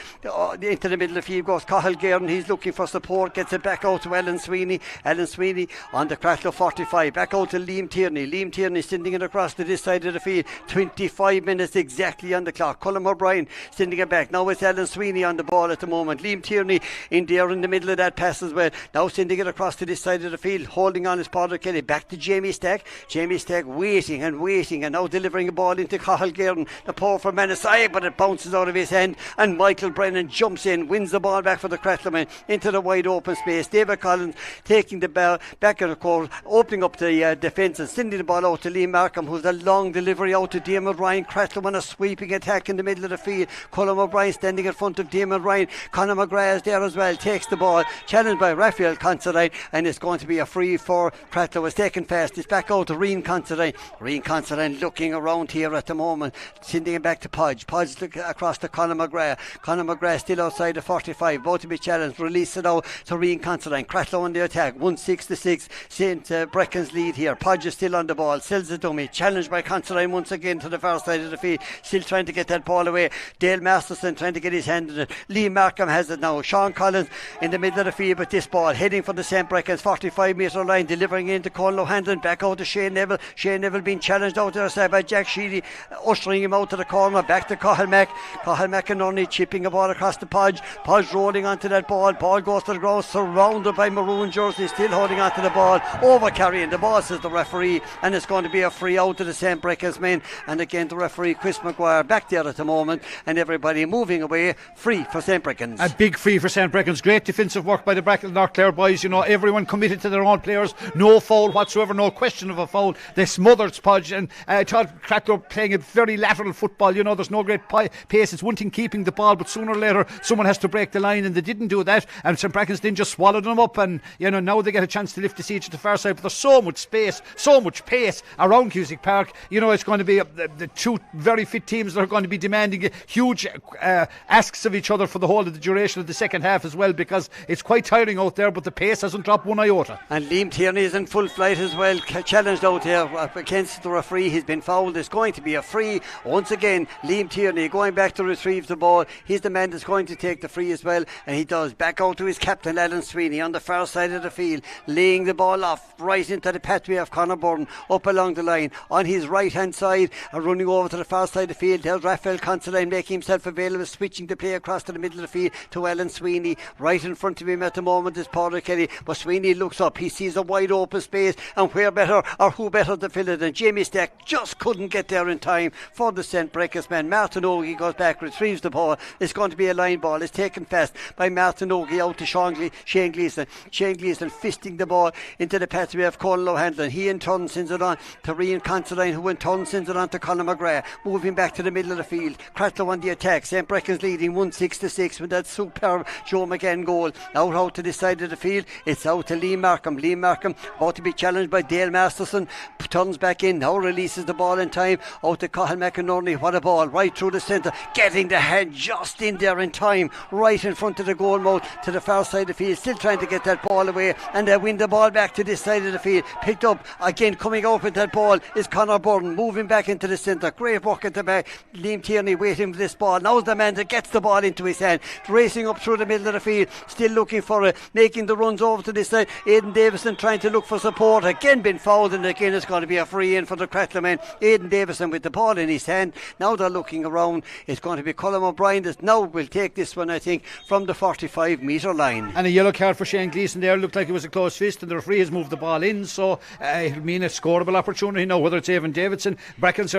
Into the middle of the field goes Cathal Guerin. He's looking for support. Gets it back out to Alan Sweeney. Alan Sweeney on the Cratloe 45. Back out to Liam Tierney. Liam Tierney sending it across to this side of the field. 25 minutes exactly on the clock. Colm O'Brien sending it back. Now it's Alan Sweeney on the ball at the moment. Liam Tierney in there in the middle of that pass as well. Now sending it across to this side of the field. Holding on his Padraig Kelly. Back to Jamie Stack. Jamie Stack waiting and now delivering a ball into Cathal Guerin. The powerful man aside, but it bounces out of his hand, and Michael Brennan jumps in, wins the ball back for the Cratloe men into the wide open space. David Collins taking the ball back at the court, opening up the defence and sending the ball out to Liam Markham, who's a long delivery out to Dermot Ryan. Cratloe on a sweeping attack in the middle of the field. Colm O'Brien standing in front of Dermot Ryan. Conor McGrath is there as well, takes the ball, challenged by Raphael Considine, and it's going to be a free for Cratloe. It's taken fast. It's back out to Rian Considine. Rian Considine looking around here at the moment, sending it back to Podge. Podge across to Conor McGrath. Conor McGrath still outside the 45, about to be challenged. Release it out to Rian Considine. Cratloe on the attack. 1-6 to 6. St. Breckans lead here. Podge is still on the ball. Sells the dummy. Challenged by Considine once again to the far side of the field. Still trying to get that ball away. Dale Masterson trying to get his hand in it. Liam Markham has it now. Sean Collins in the middle of the field with this ball, heading for the St. Breckans 45-metre line, delivering into Conlow Handlin. Back out to Shane Neville. Shane Neville being challenged out there side by Jack Sheedy, ushering him out to the corner. Back to Cathal McInerney chipping a ball across the Podge. Podge rolling onto that ball. Ball goes to the ground, surrounded by maroon jerseys, still holding onto the ball, over carrying the ball, says the referee, and it's going to be a free out to the St. Breckans Breckans men, and again the referee Chris Maguire back there at the moment, and everybody moving away, free for St. Breckans. A big free for St. Breckans. Great defensive work by the North Clare boys. Everyone committed to their own players. No foul whatsoever, no question of a foul. They smothered Podge, and I thought Cratloe playing a very lateral football. There's no great pace. It's one thing keeping the ball, but sooner or later someone has to break the line, and they didn't do that, and St. Breckans then just swallowed them up, and now they get a chance to lift the siege at the far side, but there's so much space, so much pace around Cusick Park. It's going to be the two very fit teams that are going to be demanding huge asks of each other for the whole of the duration of the second half as well, because it's quite tiring out there, but the pace hasn't dropped one iota. And Liam Tierney is in full flight as well, challenged out there against the referee. He's been fouled. It's going to be a free once again. Liam Tierney going back to retrieve the ball. He's the man that's going to take the free as well, and he does. Back out to his captain Alan Sweeney on the far side of the field, laying the ball off right into the pathway of Conor Byrne up along the line on his right hand side, and running over to the far side of the field. There's Raphael Considine making himself available, switching the play across to the middle of the field to Alan Sweeney. Right in front of him at the moment is Paul Kelly, but Sweeney looks up, he sees a wide open space, and who better to fill it than Jamie Stack. Just couldn't get there in time for the St. Breckans man. Martin Ogie goes back, retrieves the ball. It's going to be a line ball. It's taken fast by Martin Ogie out to Shane Gleeson. Shane Gleeson fisting the ball into the pathway of Colin O'Hanlon. He in turn sends it on to Rian Considine, who in turn sends it on to Conor McGrath, moving back to the middle of the field. Cratloe on the attack. St. Breckans leading 1-6 with that superb Joe McGann goal. Out to this side of the field, it's out to Liam Markham. Liam Markham about to be challenged by Dale Masterson, turns back in, now releases the ball in time out to Cathal McInerney. What a ball, right through the centre, getting the hand just in there in time, right in front of the goal mouth to the far side of the field, still trying to get that ball away, and they win the ball back to this side of the field. Picked up again, coming out with that ball is Conor Byrne, moving back into the centre. Great work at the back. Liam Tierney waiting for this ball. Now's the man that gets the ball into his hand, racing up through the middle of the field, still looking for it, making the runs over to this side. Aidan Davison trying to look for support, again been fouled, and again it's going to be a free in for the Cratloe men. Aidan Davison with the ball in his hand. Now they're looking around. It's going to be Colm O'Brien that now will take this one, I think, from the 45 metre line. And a yellow card for Shane Gleeson there. Looked like it was a close fist, and the referee has moved the ball in, so it'll mean a scoreable opportunity now, whether it's Evan Davidson. Breckans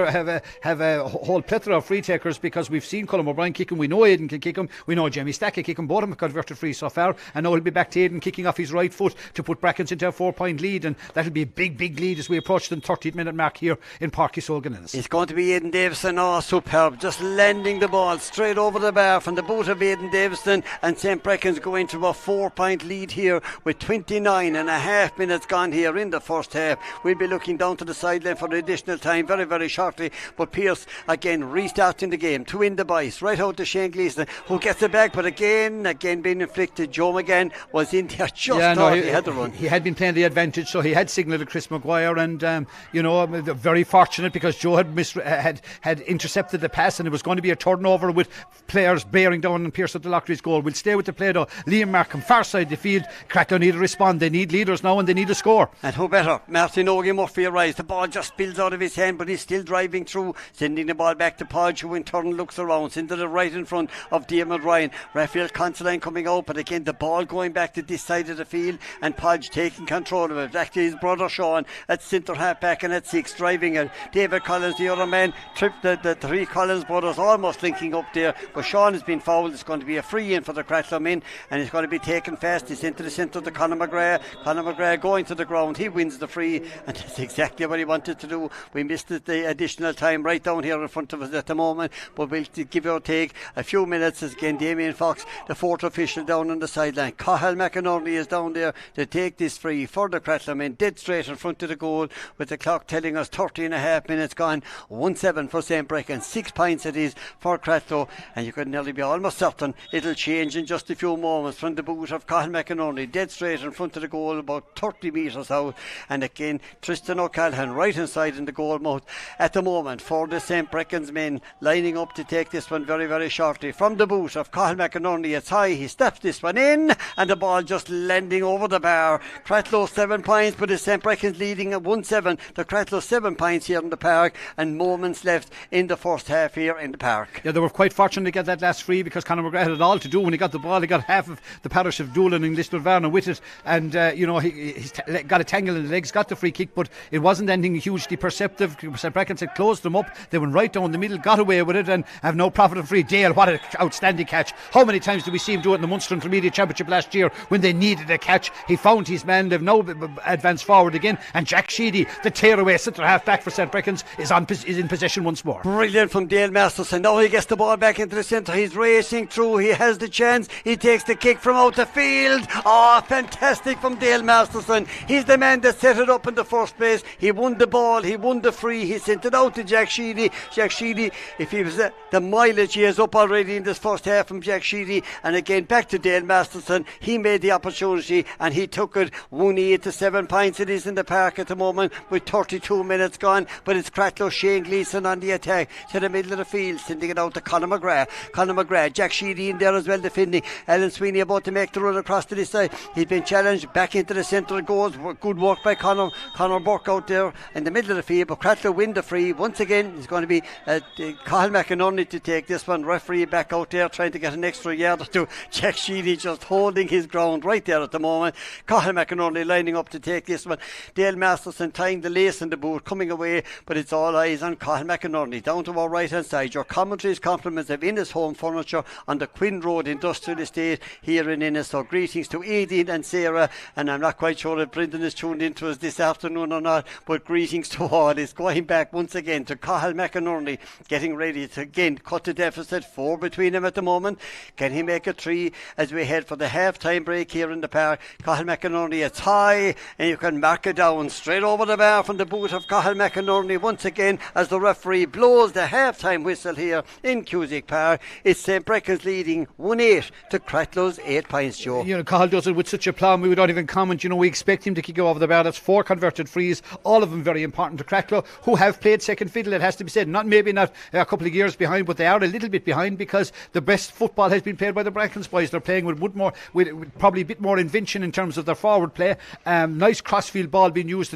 have a whole plethora of free takers, because we've seen Colm O'Brien kick him, we know Aidan can kick him, we know Jamie Stack can kick him. Both of them have converted free so far, and now he'll be back to Aidan kicking off his right foot to put Breckans into a 4-point lead, and that'll be a big lead as we approach the 30th minute mark here in Páirc Uí Sóil. It's going to be Aidan Davison. Superb, just landing the ball straight over the bar from the boot of Aidan Davison, and St. Breckans going to a 4-point lead here with 29 and a half minutes gone here in the first half. We'll be looking down to the sideline for the additional time very shortly, but Pearse again restarting the game to win the bice right out to Shane Gleeson, who gets it back, but again being inflicted. Joe McGann was in there, he had the run. He had been playing the advantage, so he had signalled to Chris Maguire, and very fortunate, because Joe had intercepted the pass, and it was going to be a turnover with players bearing down on Pearse at the Lockridge's goal. We'll stay with the play though. Liam Markham, far side the field. Cratloe need to respond. They need leaders now, and they need a score. And who better? Martin Ogie Murphy arrives. The ball just spills out of his hand, but he's still driving through, sending the ball back to Podge, who in turn looks around, sends it right in front of Diarmuid Ryan. Raphael Considine coming out, but again the ball going back to this side of the field, and Podge taking control of it. Back to his brother Sean at centre half back and at 6, driving it. David Collins, the other man, tripped the three Collins brothers, almost linking up there, but Sean has been fouled. It's going to be a free in for the Cratloe men, and it's going to be taken fast. He's into the centre to Conor McGrath. Conor McGrath going to the ground. He wins the free, and that's exactly what he wanted to do. We missed the additional time right down here in front of us at the moment, but we'll give or take a few minutes as again Damien Fox, the fourth official, down on the sideline. Cathal McInerney is down there to take this free for the Cratloe men, dead straight in front of the goal, with the clock telling us 30 and a half minutes gone. 1-7 for St. Breckans, 6 points it is for Cratloe, and you could nearly be almost certain it'll change in just a few moments from the boot of Cathal McInerney, dead straight in front of the goal, about 30 metres out, and again Tristan O'Callaghan right inside in the goal mouth at the moment for the St. Breckans men, lining up to take this one very shortly from the boot of Cathal McInerney. It's high, he steps this one in, and the ball just landing over the bar. Cratloe 7 points, but it's St. Breckans leading at 1-7. The Cratloe 7 points here in the park, and moments left in the first half here in the park. Yeah, they were quite fortunate to get that last free, because Conor McGrath had it all to do when he got the ball. He got half of the parish of Doolin and Lisdoonvarna with it, and he got a tangle in the legs, got the free kick, but it wasn't anything hugely perceptible. St. Breckans had closed them up. They went right down the middle, got away with it, and have no profit and free. Dale, what an outstanding catch. How many times did we see him do it in the Munster Intermediate Championship last year when they needed a catch? He found his man. They've now advanced forward again, and Jack Sheedy, the tearaway centre half back for St. Breckans, is in possession once more. Brilliant from Dale Masterson. Now he gets the ball back into the centre. He's racing through. He has the chance. He takes the kick from out the field. Oh, fantastic from Dale Masterson. He's the man that set it up in the first place. He won the ball. He won the free. He sent it out to Jack Sheedy. Jack Sheedy, if he was the mileage he has up already in this first half from Jack Sheedy, and again back to Dale Masterson. He made the opportunity and he took it. 1-8 to 7 points it is in the park at the moment with 32 minutes gone, but it's Cratloe, Shane Gleeson on the attack to the middle of the field, sending it out to Conor McGrath. Jack Sheedy in there as well defending. Alan Sweeney about to make the run across to this side. He's been challenged back into the centre. Goes good work by Conor Burke out there in the middle of the field, but Cratloe win the free once again. It's going to be Cathal McInerney to take this one. Referee back out there trying to get an extra yard or two. Jack Sheedy just holding his ground right there at the moment. Cathal McInerney lining up to take this one. Dale Masterson tying the lace in the boot, coming away, but it's all eyes on Cathal McInerney down to our right hand side. Your commentaries, compliments of Innes Home Furniture on the Quinn Road Industrial Estate here in Innes. So greetings to Aideen and Sarah, and I'm not quite sure if Brendan is tuned into us this afternoon or not, but greetings to all. It's going back once again to Cathal McInerney, getting ready to again cut the deficit. 4 between them at the moment. Can he make a 3 as we head for the half-time break here in the park? Cathal McInerney, it's high, and you can mark it down straight over the bar from the boot of Cathal McInerney once again as the referee blows the half-time whistle here in Cusack Park. It's St. Breckans leading 1-8 to Cratloe's 8 points, Joe. You know, Cathal does it with such a plum, we would not even comment. You know, we expect him to kick over the bar. That's 4 converted frees, all of them very important to Cratloe, who have played second fiddle, it has to be said. Not a couple of years behind, but they are a little bit behind because the best football has been played by the Breckans boys. They're playing with probably a bit more invention in terms of their forward play. Nice crossfield ball being used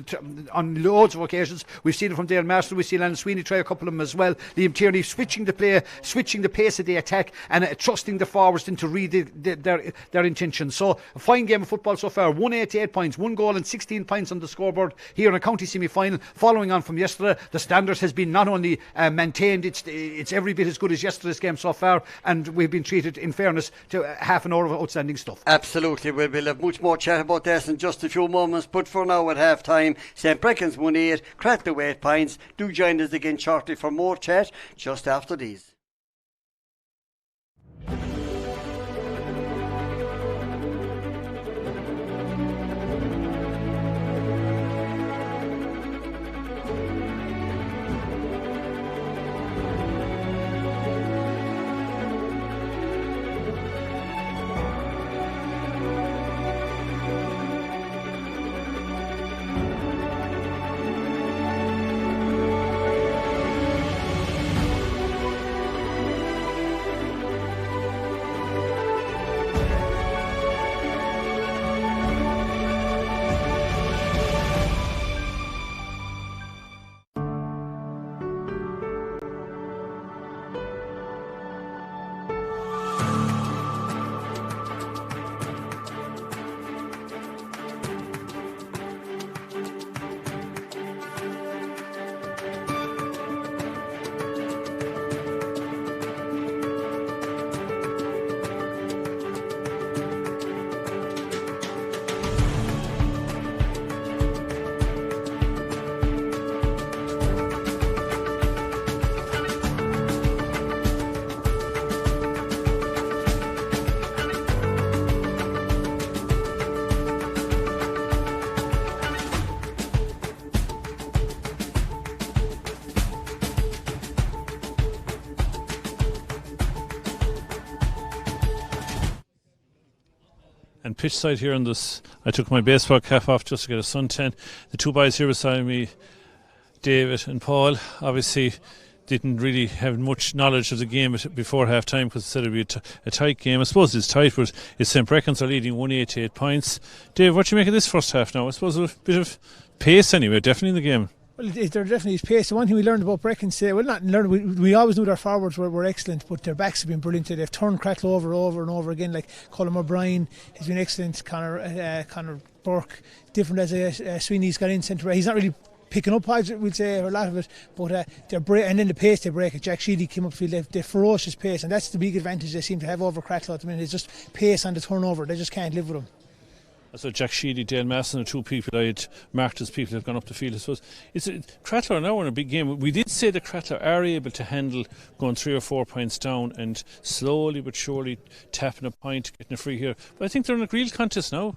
on loads of occasions. We've seen it from Dale Marston. We've seen Alan Sweeney try a couple of them as well. Liam Tierney switching the play, switching the pace of the attack, and trusting the forwards to read their intentions. So a fine game of football so far. 188 points, 1 goal and 16 points on the scoreboard here in a county semi-final. Following on from yesterday, the standard has been not only maintained, it's every bit as good as yesterday's game so far, and we've been treated in fairness to half an hour of outstanding stuff. Absolutely, we'll have much more chat about this in just a few moments, but for now at half time, St. Breckans 1-8, Cratloe 8 points. Do join us again shortly for more chat just after these. And pitch side here on this, I took my baseball cap off just to get a suntan. The 2 boys here beside me, David and Paul, obviously didn't really have much knowledge of the game before half time because it said it would be a tight game. I suppose it's tight, but it's St. Breckans are leading 188 points. Dave, what do you make of this first half now? I suppose a bit of pace anyway, definitely in the game. Well, there definitely is pace. The one thing we learned about Breckans, we always knew their forwards were excellent, but their backs have been brilliant. They've turned Cratloe over and over again. Like Colin O'Brien has been excellent. Conor Burke, different as Sweeney's got in centre. He's not really picking up pods, we'll say, or a lot of it, but and then the pace they break it. Jack Sheedy came upfield, they're ferocious pace, and that's the big advantage they seem to have over Cratloe at the minute. It's just pace on the turnover. They just can't live with them. So Jack Sheedy, Dale Masson are two people I had marked as people who have gone up the field. I suppose Cratloe are now in a big game. We did say that Cratloe are able to handle going 3 or 4 points down and slowly but surely tapping a point, getting a free here. But I think they're in a real contest now.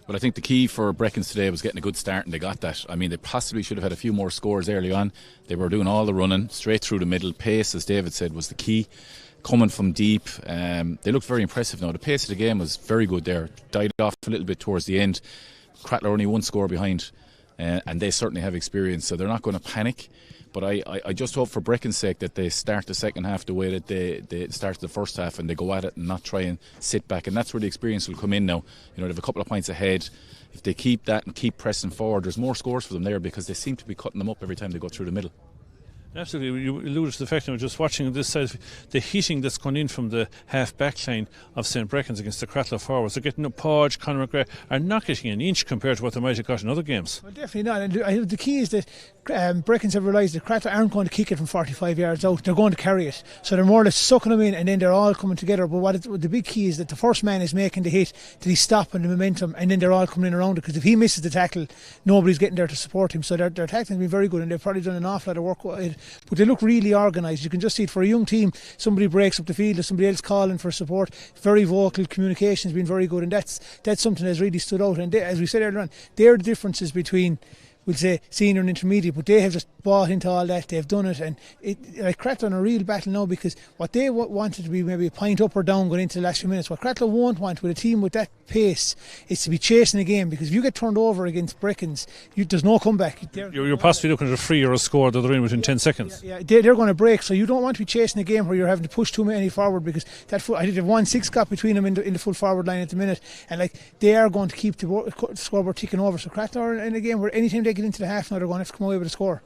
Well, I think the key for Breckans today was getting a good start, and they got that. I mean, they possibly should have had a few more scores early on. They were doing all the running, straight through the middle. Pace, as David said, was the key. Coming from deep, they looked very impressive now. The pace of the game was very good there. Died off a little bit towards the end. Cratloe only one score behind, and they certainly have experience, so they're not going to panic. But I just hope for Breckans' sake that they start the second half the way that they started the first half, and they go at it and not try and sit back. And that's where the experience will come in now. You know, they have a couple of points ahead. If they keep that and keep pressing forward, there's more scores for them there, because they seem to be cutting them up every time they go through the middle. Absolutely, you alluded to the fact that we're just watching this side, the hitting that's gone in from the half back line of St. Breckans against the Cratloe forwards. They're getting a Podge, Conor McGrath are not getting an inch compared to what they might have got in other games. Well, definitely not. And I think the key is that Breckans have realised that Cratloe aren't going to kick it from 45 yards out. They're going to carry it. So they're more or less sucking them in, and then they're all coming together. But the big key is that the first man is making the hit, that he's stopping the momentum, and then they're all coming in around it. Because if he misses the tackle, nobody's getting there to support him. So their tackling has been very good, and they've probably done an awful lot of work with it. But they look really organised. You can just see it for a young team. Somebody breaks up the field, or somebody else calling for support. Very vocal. Communication has been very good, and that's something that's really stood out. And as we said earlier on, they're the differences between, we'll say, senior and intermediate, but they have just bought into all that. They've done it, and like Cratloe in a real battle now, because what they wanted to be maybe a point up or down going into the last few minutes, what Cratloe won't want with a team with that pace is to be chasing a game, because if you get turned over against Breckans, there's no comeback. You're possibly looking at a free or a score that they're in within 10 seconds. Yeah, they're going to break, so you don't want to be chasing a game where you're having to push too many forward, because I think they've 1-6 got between them in the full forward line at the minute, and like they are going to keep the scoreboard ticking over. So Cratloe are in a game where anytime they get into the half now, they're going to have to come away with a score.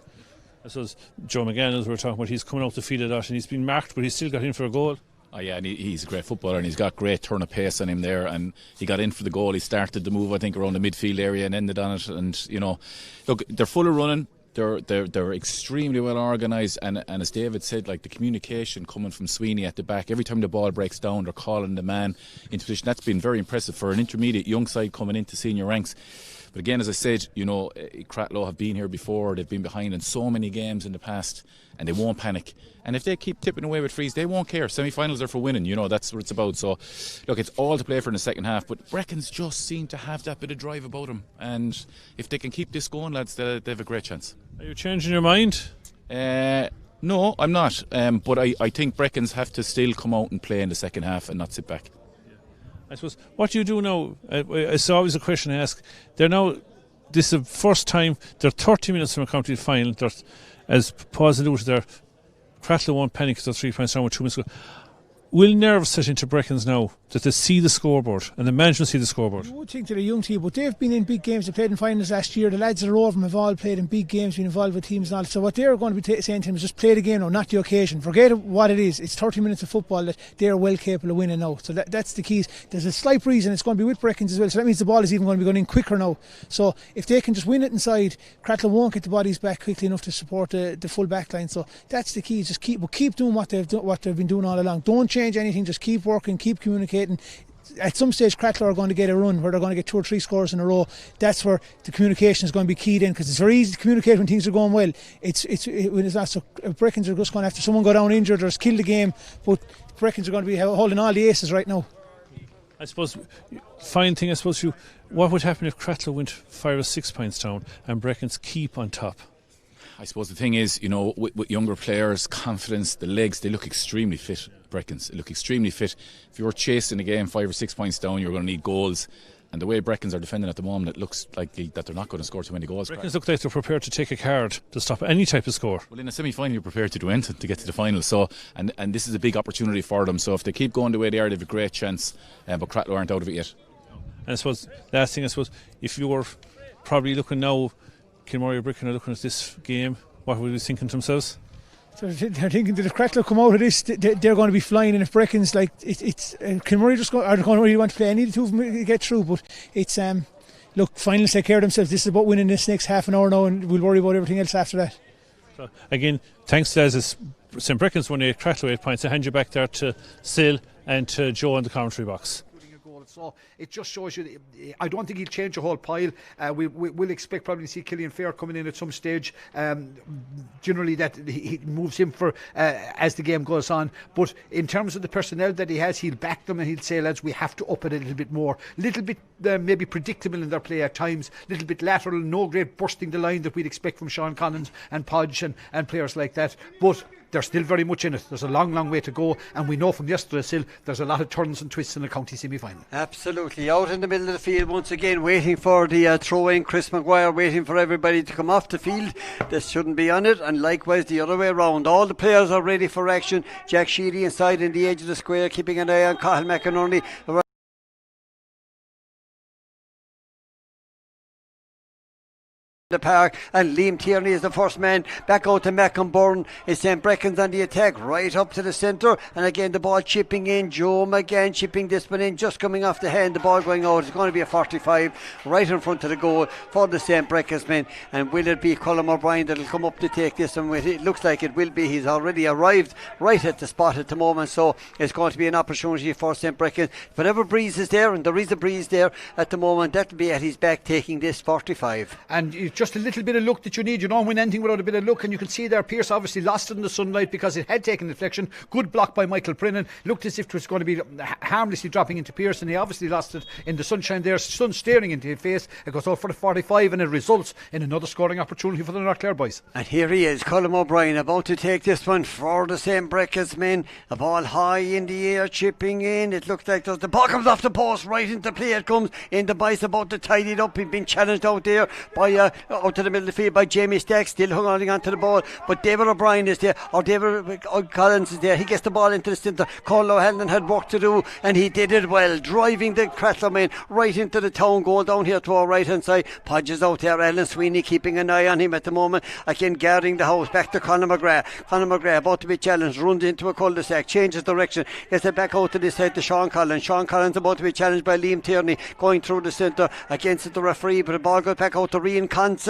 I suppose Joe McGann, as we were talking about, he's coming out the field a lot, and he's been marked, but he's still got in for a goal. Oh yeah, and he's a great footballer, and he's got great turn of pace on him there, and he got in for the goal. He started the move, I think, around the midfield area and ended on it. And you know, look, they're full of running. They're extremely well organised, and as David said, like the communication coming from Sweeney at the back, every time the ball breaks down, they're calling the man into position. That's been very impressive for an intermediate young side coming into senior ranks. But again, as I said, you know, Cratloe have been here before. They've been behind in so many games in the past, and they won't panic. And if they keep tipping away with frees, they won't care. Semi-finals are for winning, you know, that's what it's about. So, look, it's all to play for in the second half, but Breckans just seem to have that bit of drive about them. And if they can keep this going, lads, they have a great chance. Are you changing your mind? No, I'm not. But I think Breckans have to still come out and play in the second half and not sit back. I suppose, what do you do now? It's always a question I ask. This is the first time, they're 30 minutes from a county final. As Paul's alluded, they're Cratloe won't panic because they're 3 points down with 2 minutes to go. Will nerves set into Breckans now that they see the scoreboard and the management see the scoreboard? You would think they're a young team, but they've been in big games. They played in finals last year. The lads that are over them have all played in big games, been involved with teams and all. So what they're going to be saying to them is just play the game now, not the occasion. Forget what it is. It's 30 minutes of football that they're well capable of winning now. So that's the keys. There's a slight breeze, and it's going to be with Breckans as well. So that means the ball is even going to be going in quicker now. So if they can just win it inside, Cratloe won't get the bodies back quickly enough to support the full back line. So that's the key. Just keep doing what they've been doing all along. Don't change anything. Just keep working, keep communicating. At some stage Cratloe are going to get a run where they're going to get 2 or 3 scores in a row. That's where the communication is going to be keyed in, because it's very easy to communicate when things are going well. When it's not. So Breckans are just going to have to, someone go down injured or kill the game, but Breckans are going to be holding all the aces right now. I suppose fine thing, what would happen if Cratloe went 5 or 6 points down and Breckans keep on top? I suppose the thing is, you know, with younger players, confidence, the legs, they look extremely fit. Breckans, they look extremely fit. If you're chasing a game 5 or 6 points down, you're going to need goals. And the way Breckans are defending at the moment, it looks like that they're not going to score too many goals. Breckans look like they're prepared to take a card to stop any type of score. Well, in a semi-final, you're prepared to do anything to get to the final. So, and this is a big opportunity for them. So if they keep going the way they are, they have a great chance. But Cratloe aren't out of it yet. And I suppose, last thing, if you were probably looking now, Kilmurray or Breckans are looking at this game, what would they be thinking to themselves? So they're thinking that if Cratloe come out of this, they're going to be flying, and if Breckans, like it's Kilmurray are going to really want to play any of the two of them to get through. But it's look, finals take care of themselves. This is about winning this next half an hour now, and we'll worry about everything else after that. So again, thanks to St. Breckans won 8, Cratloe 8 points. I hand you back there to Sil and to Joe in the commentary box. So it just shows you, I don't think he'll change the whole pile. We'll expect probably to see Killian Fair coming in at some stage. Generally that he moves him for as the game goes on. But in terms of the personnel that he has, he'll back them and he'll say, lads, we have to up it a little bit more. Little bit maybe predictable in their play at times. Little bit lateral, no great bursting the line that we'd expect from Sean Collins and Podge and players like that. But they're still very much in it. There's a long way to go, and we know from yesterday still there's a lot of turns and twists in the county semi-final. Absolutely. Out in the middle of the field once again, waiting for the throw-in. Chris Maguire waiting for everybody to come off the field. This shouldn't be on it, and likewise the other way around. All the players are ready for action. Jack Sheedy inside in the edge of the square, keeping an eye on Cathal McInerney. The park, and Liam Tierney is the first man. Back out to Mackinburn. It's St. Breckans on the attack, right up to the centre, and again the ball chipping in. Joe McGann chipping this one in, just coming off the hand. The ball going out. It's going to be a 45 right in front of the goal for the St. Breckans men. And will it be Colm O'Brien that'll come up to take this one with it? It looks like it will be. He's already arrived right at the spot at the moment, so it's going to be an opportunity for St. Breckans. Whatever breeze is there, and there is a breeze there at the moment, that'll be at his back taking this 45. And just a little bit of luck that you need. You don't win anything without a bit of luck, and you can see there Pearce obviously lost it in the sunlight because it had taken deflection. Good block by Michael Brennan. Looked as if it was going to be harmlessly dropping into Pearce, and he obviously lost it in the sunshine there. Sun staring into his face. It goes out for the 45, and it results in another scoring opportunity for the North Clare boys. And here he is, Colm O'Brien, about to take this one for the St. Breckans men. A ball high in the air, chipping in. It looks like the ball comes off the post, right into play it comes. In the bice about to tidy it up. He's been challenged out there by out to the middle of the field by Jamie Stack, still holding on to the ball, but David O'Brien is there, or David Collins is there. He gets the ball into the centre. Colm O'Hanlon had work to do, and he did it well, driving the Cratloe men right into the town goal down here to our right hand side. Podge is out there, Alan Sweeney keeping an eye on him at the moment, again guarding the house. Back to Conor McGrath. Conor McGrath about to be challenged, runs into a cul-de-sac, changes direction, gets it back out to this side to Sean Collins. Sean Collins about to be challenged by Liam Tierney, going through the centre against the referee, but the ball goes back out to Rian Considine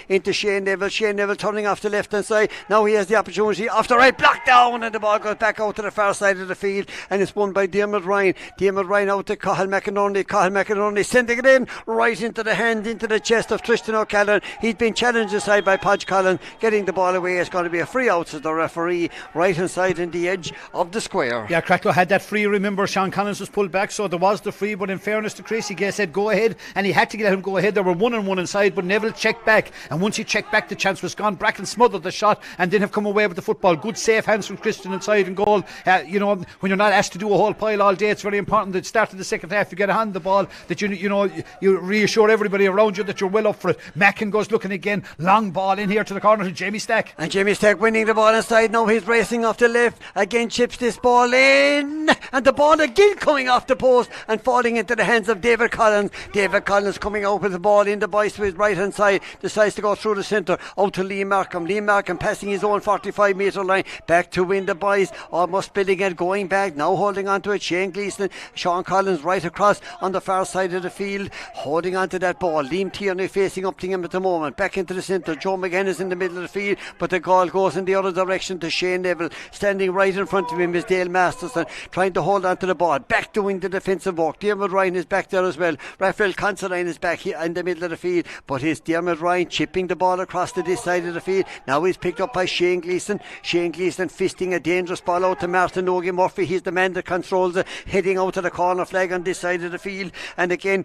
into Shane Neville. Shane Neville turning off the left hand side. Now he has the opportunity off the right, blocked down, and the ball goes back out to the far side of the field, and it's won by Dermot Ryan. Dermot Ryan out to Cathal McInerney. Cathal McInerney sending it in right into the hand, into the chest of Tristan O'Callaghan. He's been challenged aside by Podge Collins, getting the ball away. It's going to be a free out to the referee, right hand side in the edge of the square. Yeah, Cratloe had that free. Remember, Sean Collins was pulled back, so there was the free, but in fairness to Chris, he said go ahead, and he had to let him go ahead. There were 1-on-1 inside, but Neville checked back, and once he checked back, the chance was gone. Bracken smothered the shot and then have come away with the football. Good safe hands from Christian inside and goal. When you're not asked to do a whole pile all day, it's very important that start of the second half you get a hand the ball, that you reassure everybody around you that you're well up for it. Mackin goes looking again, long ball in here to the corner to Jamie Stack, and Jamie Stack winning the ball inside. Now he's racing off the left, again chips this ball in, and the ball again coming off the post and falling into the hands of David Collins. David Collins coming out with the ball in the boys to his right hand side, decides to go through the centre out to Liam Markham. Liam Markham passing his own 45 metre line back to win the boys, almost spilling it, going back, now holding on to it. Shane Gleeson, Sean Collins right across on the far side of the field, holding on to that ball. Liam Tierney facing up to him at the moment, back into the centre. Joe McGann is in the middle of the field, but the goal goes in the other direction to Shane Neville. Standing right in front of him is Dale Masterson, trying to hold on to the ball, back doing the defensive work. Dermot Ryan is back there as well. Raphael Considine is back here in the middle of the field, but it's Dermot Ryan chipping the ball across to this side of the field. Now he's picked up by Shane Gleeson. Shane Gleeson fisting a dangerous ball out to Martin Ogie Murphy. He's the man that controls it, heading out to the corner flag on this side of the field, and again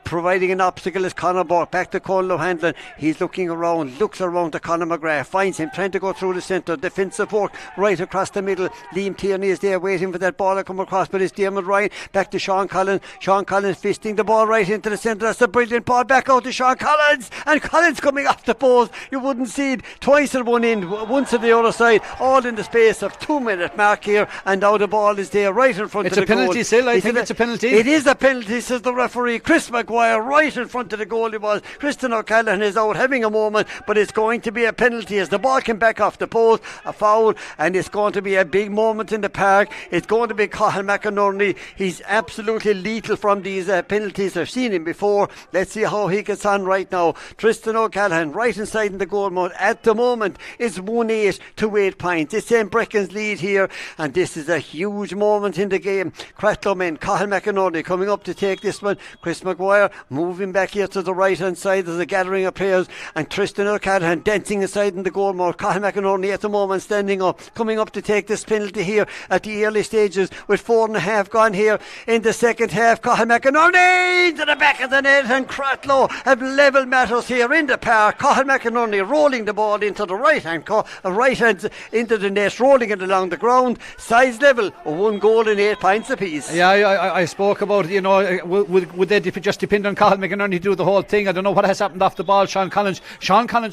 providing an obstacle is Conor Burke. Back to Colm O'Hanlon. He's looking around, looks around to Conor McGrath, finds him trying to go through the centre. Defensive work right across the middle. Liam Tierney is there waiting for that ball to come across, but it's Dermot Ryan. Back to Sean Collins. Sean Collins fisting the ball right into the centre. That's a brilliant ball back out to Sean Collins, and and Collins coming off the post. You wouldn't see it twice at one end, once at the other side, all in the space of 2 minute mark here, and now the ball is there right in front of the goal. It's a penalty, Sil. I think it's a penalty. It is a penalty, says the referee. Chris Maguire right in front of the goal. It was Kristen O'Callaghan is out having a moment, but it's going to be a penalty as the ball came back off the post, a foul, and it's going to be a big moment in the park. It's going to be Cathal McInerney. He's absolutely lethal from these penalties. I've seen him before. Let's see how he gets on right now. Tristan O'Callaghan right inside in the goal mode. At the moment it's 1-8 to 8 points. It's St. Breckans lead here, and this is a huge moment in the game. Cratloe men, Cathal McInerney coming up to take this one. Chris Maguire moving back here to the right hand side. There's a gathering of players, and Tristan O'Callaghan dancing inside in the goal mode. Cathal McInerney at the moment standing up, coming up to take this penalty here at the early stages with 4.5 gone here in the second half. Cathal McInerney into the back of the net, and Cratloe have level matters here in the park. Cathal McInerney rolling the ball into the right hand into the net, rolling it along the ground. Size level, 1 goal and 8 points apiece. Yeah, I spoke about it, would they just depend on Cathal McInerney to do the whole thing? I don't know what has happened off the ball. Sean Collins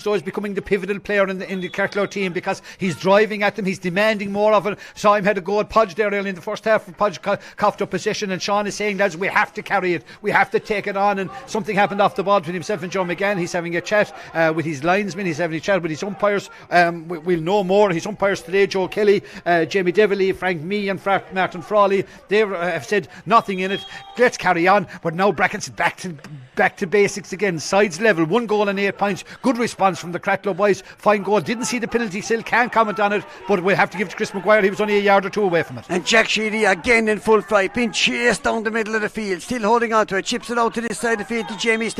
though is becoming the pivotal player in the Cratloe team, because he's driving at them, he's demanding more of it. Saw him had a go at Podge there early in the first half. Podge coughed up possession, and Sean is saying, lads, we have to carry it, we have to take it on. And something happened off the ball between himself and Joe McGann. He's having a chat with his linesmen, he's having a chat with his umpires. We'll know more. His umpires today, Joe Kelly, Jamie Deverley, Frank Mee and Martin Frawley, they have said nothing in it, let's carry on. But now Breckans back to basics again. Sides level, 1 goal and 8 points. Good response from the Cratloe boys. Fine goal. Didn't see the penalty, still can't comment on it, but we'll have to give it to Chris Maguire. He was only a yard or two away from it. And Jack Sheedy again in full flight, being chased down the middle of the field, still holding on to it, chips it out to this side of the field to Jamie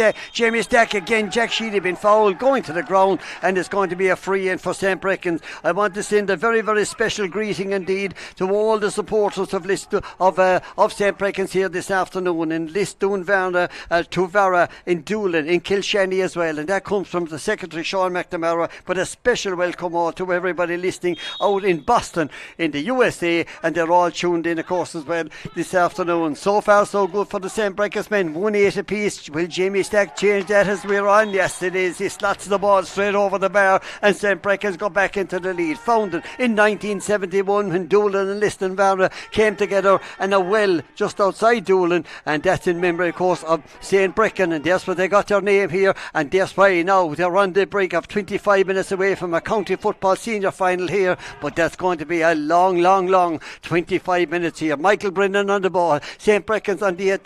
Stack again. Jack Sheedy been fouled, going to the ground, and it's going to be a free in for St. Breckans. I want to send a very, very special greeting indeed to all the supporters of St. Breckans here this afternoon in Lisdoonvarna, Tuvara, in Doolin, in Kilshanny as well, and that comes from the Secretary Sean McNamara. But a special welcome all to everybody listening out in Boston in the USA, and they're all tuned in of course as well this afternoon. So far so good for the St. Breckans men, 1-8 apiece. Will Jamie Stack change that as we're on? Yes it is. He slots the ball straight over the bar, and St. Breckans go back into the lead. Founded in 1971 when Doolin and Lisdoonvarna came together in a well just outside Doolin, and that's in memory of course of St. Breckan, and that's where they got their name here, and that's why now they're on the brink of 25 minutes away from a county football senior final here. But that's going to be a long 25 minutes here. Michael Brennan on the ball, St. Breckans on the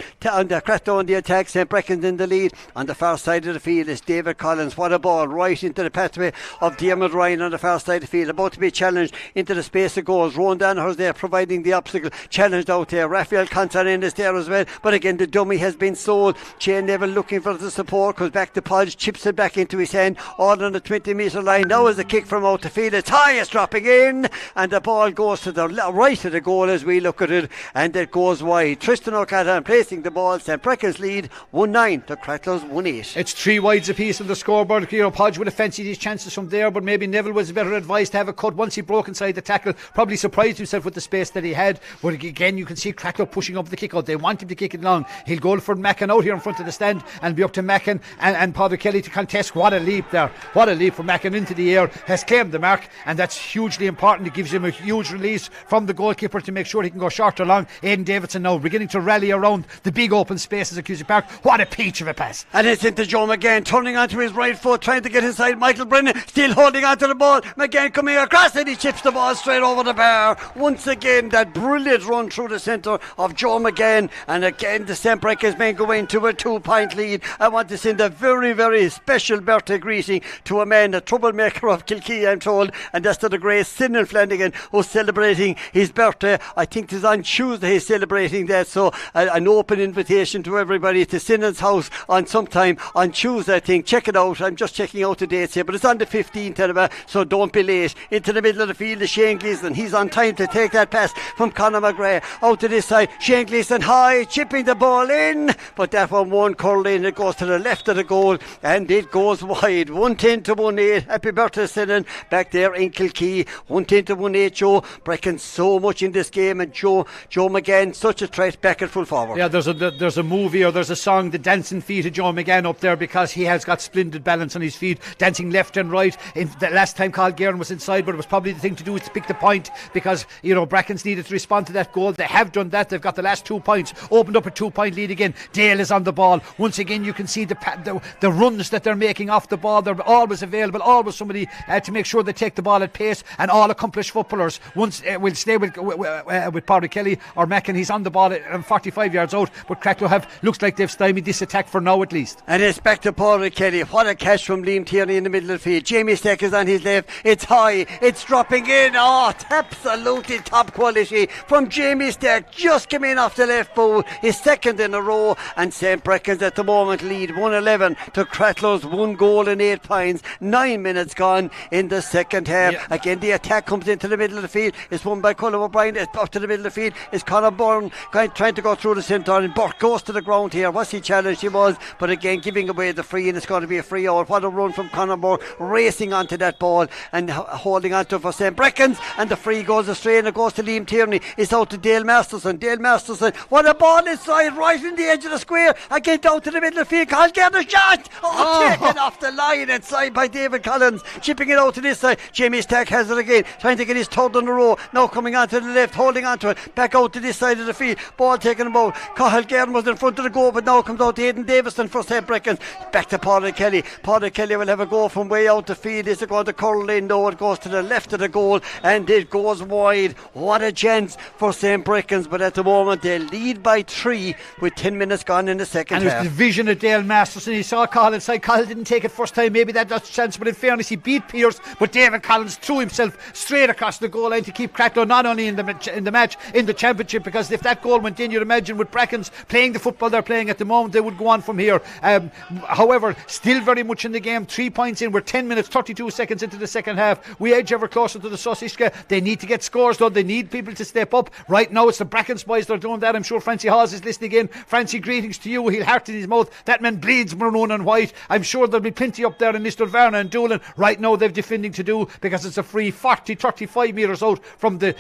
Cratloe on the attack. St. Breckans in the lead. On the far side of the field is David Collins. What a ball right into the pathway of Diarmuid Ryan on the far side of the field, about to be challenged into the space of goals. Rowan Danaher's there providing the obstacle, challenged out there. Raphael Contarin is there as well, but again the dummy has been sold. Shane Neville looking for the support, goes back to Podge, chips it back into his hand, all on the 20 metre line. Now is a kick from out the field, it's high, it's dropping in, and the ball goes to the right of the goal as we look at it, and it goes wide. Tristan O'Callaghan placing the ball. St. Breckans lead 1-9 to Cratloe's 1-8. It's 3 wides apiece on the scoreboard. Podge would have fancied his chances from there, but maybe Neville was better advised to have a cut once he broke inside the tackle. Probably surprised himself with the space that he had, but again you can see Cratloe pushing up the kick out. They want him to kick it long. He'll go for Mackin out here in front of the stand, and be up to Mackin and Paddy Kelly to contest. What a leap there, what a leap from Mackin into the air, has claimed the mark, and that's hugely important. It gives him a huge release from the goalkeeper to make sure he can go short or long. Aidan Davidson now beginning to rally around the big open spaces at Cusack Park. What a peach of a pass, and it's into Joe McGann, turning onto his right foot, trying to get inside Michael Brennan, still holding onto the ball. McGann coming across, and he chips the ball straight over the bar. Once again that brilliant run through the centre of Joe McGann, and again the St. Breckans men go into a 2-point lead. I want to send a very, very special birthday greeting to a man, a troublemaker of Kilkee I'm told, and that's to the great Sinan Flanagan, who's celebrating his birthday. I think it's on Tuesday he's celebrating that, so an open invitation to everybody to Sinan's house on sometime on Tuesday I think. Check it out, I'm just checking out the dates here, but it's on the 15th anyway, so don't be late. Into the middle of the field is Shane Gleeson. He's on time to take that pass from Conor McGrath out to this side. Shane Gleeson high, chipping the ball in, but that one won't curl in. It goes to the left of the goal and it goes wide. 110 to 1-8. Happy birthday, Sinan, back there in Kilkee. 110 to 1-8, Joe. Breckans so much in this game, and Joe McGann, such a threat back at full forward. Yeah, there's a movie or there's a song, The Dancing Feet of Joe McGann, up there, because he has got splendid balance on his feet, dancing left and right. In the last time Carl Guerin was inside, but it was probably the thing to do is to pick the point, because Breckans needed to respond to that goal. They have done that. They've got the last 2 points, opened up a 2-point lead again. Dale is on the ball once again. You can see the runs that they're making off the ball. They're always available, always somebody to make sure they take the ball at pace, and all accomplished footballers once will stay with Pádraig Kelly or Mackin. He's on the ball at 45 yards out, but Cratloe looks like they've stymied this attack for now at least. And it's back to Pádraig Kelly. What a catch from Liam Tierney in the middle of the field. Jamie Steck is on his left. It's high, it's dropping in. Absolutely top quality from Jamie Steck. Just came in off the left boot. His second in a row, and St. Breckans at the moment lead 1-11 to Cratloe's 1 goal and 8 points. 9 minutes gone in the second half. Yeah. Again, the attack comes into the middle of the field. It's won by Colin O'Brien. It's up to the middle of the field. It's Conor Byrne trying to go through the centre, and Burke goes to the ground here. What's he challenged? He was, but again giving away the free, and it's going to be a free out. What a run from Conor Byrne, racing onto that ball and holding on to it for St. Breckans, and the free goes astray, and it goes to Liam Tierney. It's out to Dale Masterson. What a ball inside, right in the edge of the square. Again down to the middle of the field. Can't get a shot. Taken off the line inside by David Collins, chipping it out to this side. Jamie Stack has it again, trying to get his third in a row. Now coming on to the left, holding on to it. Back out to this side of the field. Ball taken about. Cathal Guerin was in front of the goal, but now comes out to Aidan Davison for St. Breckans. Back to Pádraig Kelly. Pádraig Kelly will have a go from way out the field. Is it going to curl in? No, it goes to the left of the goal and it goes wide. What a chance for St. Breckans, but at the moment they lead by 3 with 10 minutes gone in the second and half. And it was the vision of Dale Masterson. He saw Cathal inside. Cathal didn't take it first time. Maybe that lost a chance, but in fairness he beat Pearce, but David Collins threw himself straight across the goal line to keep Cratloe not only in the match, in the championship, because if that goal went in, you'd imagine with Breckans playing the football they're playing at the moment, they would go on from here. However, still very much in the game. 3 points in. We're 10 minutes 32 seconds into the second half. We edge ever closer to the Sosiska. They need to get scores though. They need people to step up. Right now it's the Breckans boys that are doing that. I'm sure Francie Hawes is listening in. Francie, greetings to you. He'll heart in his mouth. That man bleeds maroon and white. I'm sure there'll be plenty up there in Lisdoonvarna and Doolin. Right now they've defending to do, because it's a free 35 metres out from the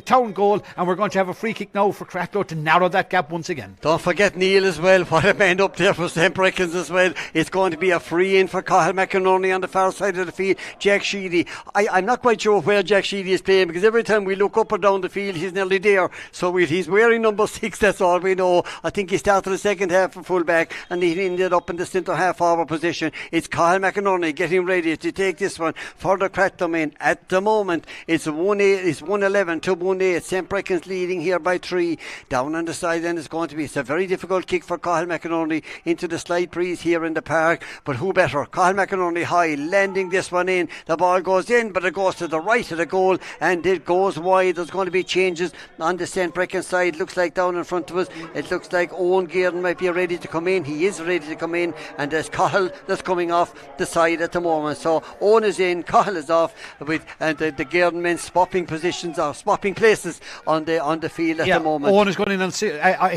town goal, and we're going to have a free kick now for Cratloe to narrow that gap once again. Don't forget Neil as well. What a man up there for St. Breckans as well. It's going to be a free in for Cathal McInerney on the far side of the field. Jack Sheedy. I'm not quite sure where Jack Sheedy is playing, because every time we look up or down the field he's nearly there. So he's wearing number 6, that's all we know. I think he started the second half for full back and he ended up in the centre half forward position. It's Cathal McInerney getting ready to take this one for the Cratloe men. At the moment it's 1-11 to 1-8. St. Breckans leading here by 3. Down on the side, and it's a very difficult kick for Cathal McInerney into the slight breeze here in the park, but who better? Cathal McInerney high, landing this one in. The ball goes in, but it goes to the right of the goal and it goes wide. There's going to be changes on the St. Breckans side. Looks like down in front of us, it looks like Owen Guerin might be ready to come in. He is ready to come in, and there's Cathal that's coming off the side at the moment. So Owen is in, Cathal is off, and the Guerin men swapping positions or swapping places on the field at the moment. Owen is going in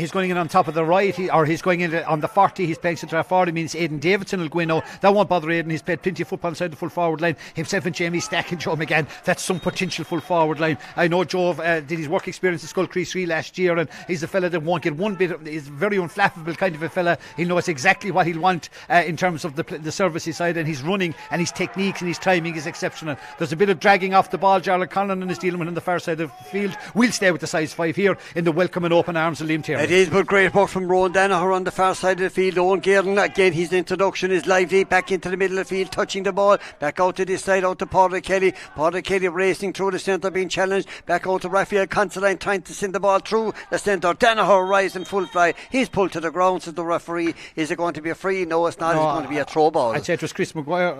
he's going in on top of the right, he's going in on the 40. He's playing centre half forward. Means Aidan Davidson will go in now. That won't bother Aidan. He's played plenty of football inside the full forward line. Himself and Jamie Stack and Joe McGann. That's some potential full forward line. I know Joe did his work experience at Skull Crease 3 last year, and he's a fella that won't get one bit. He's very unflappable kind of a fella. He knows exactly what he'll want in terms of the services side, and his running and his techniques and his timing is exceptional. There's a bit of dragging off the ball. Jarlath Conlon is dealing with on the far side of the field. We'll stay with the size 5 here in the welcome and open arms of Liam Tierney. It is, but great work from Rowan Danaher on the far side of the field. Owen Guerin, again, his introduction is lively, back into the middle of the field, touching the ball, back out to this side, out to Pádraig Kelly. Pádraig Kelly racing through the centre, being challenged, back out to Raphael Considine, trying to send the ball through the centre. Danaher rising full fly, he's pulled to the ground, so the referee, is it going to be a free? No, it's not. It's going to be a throw ball. I'd say it was Chris Maguire.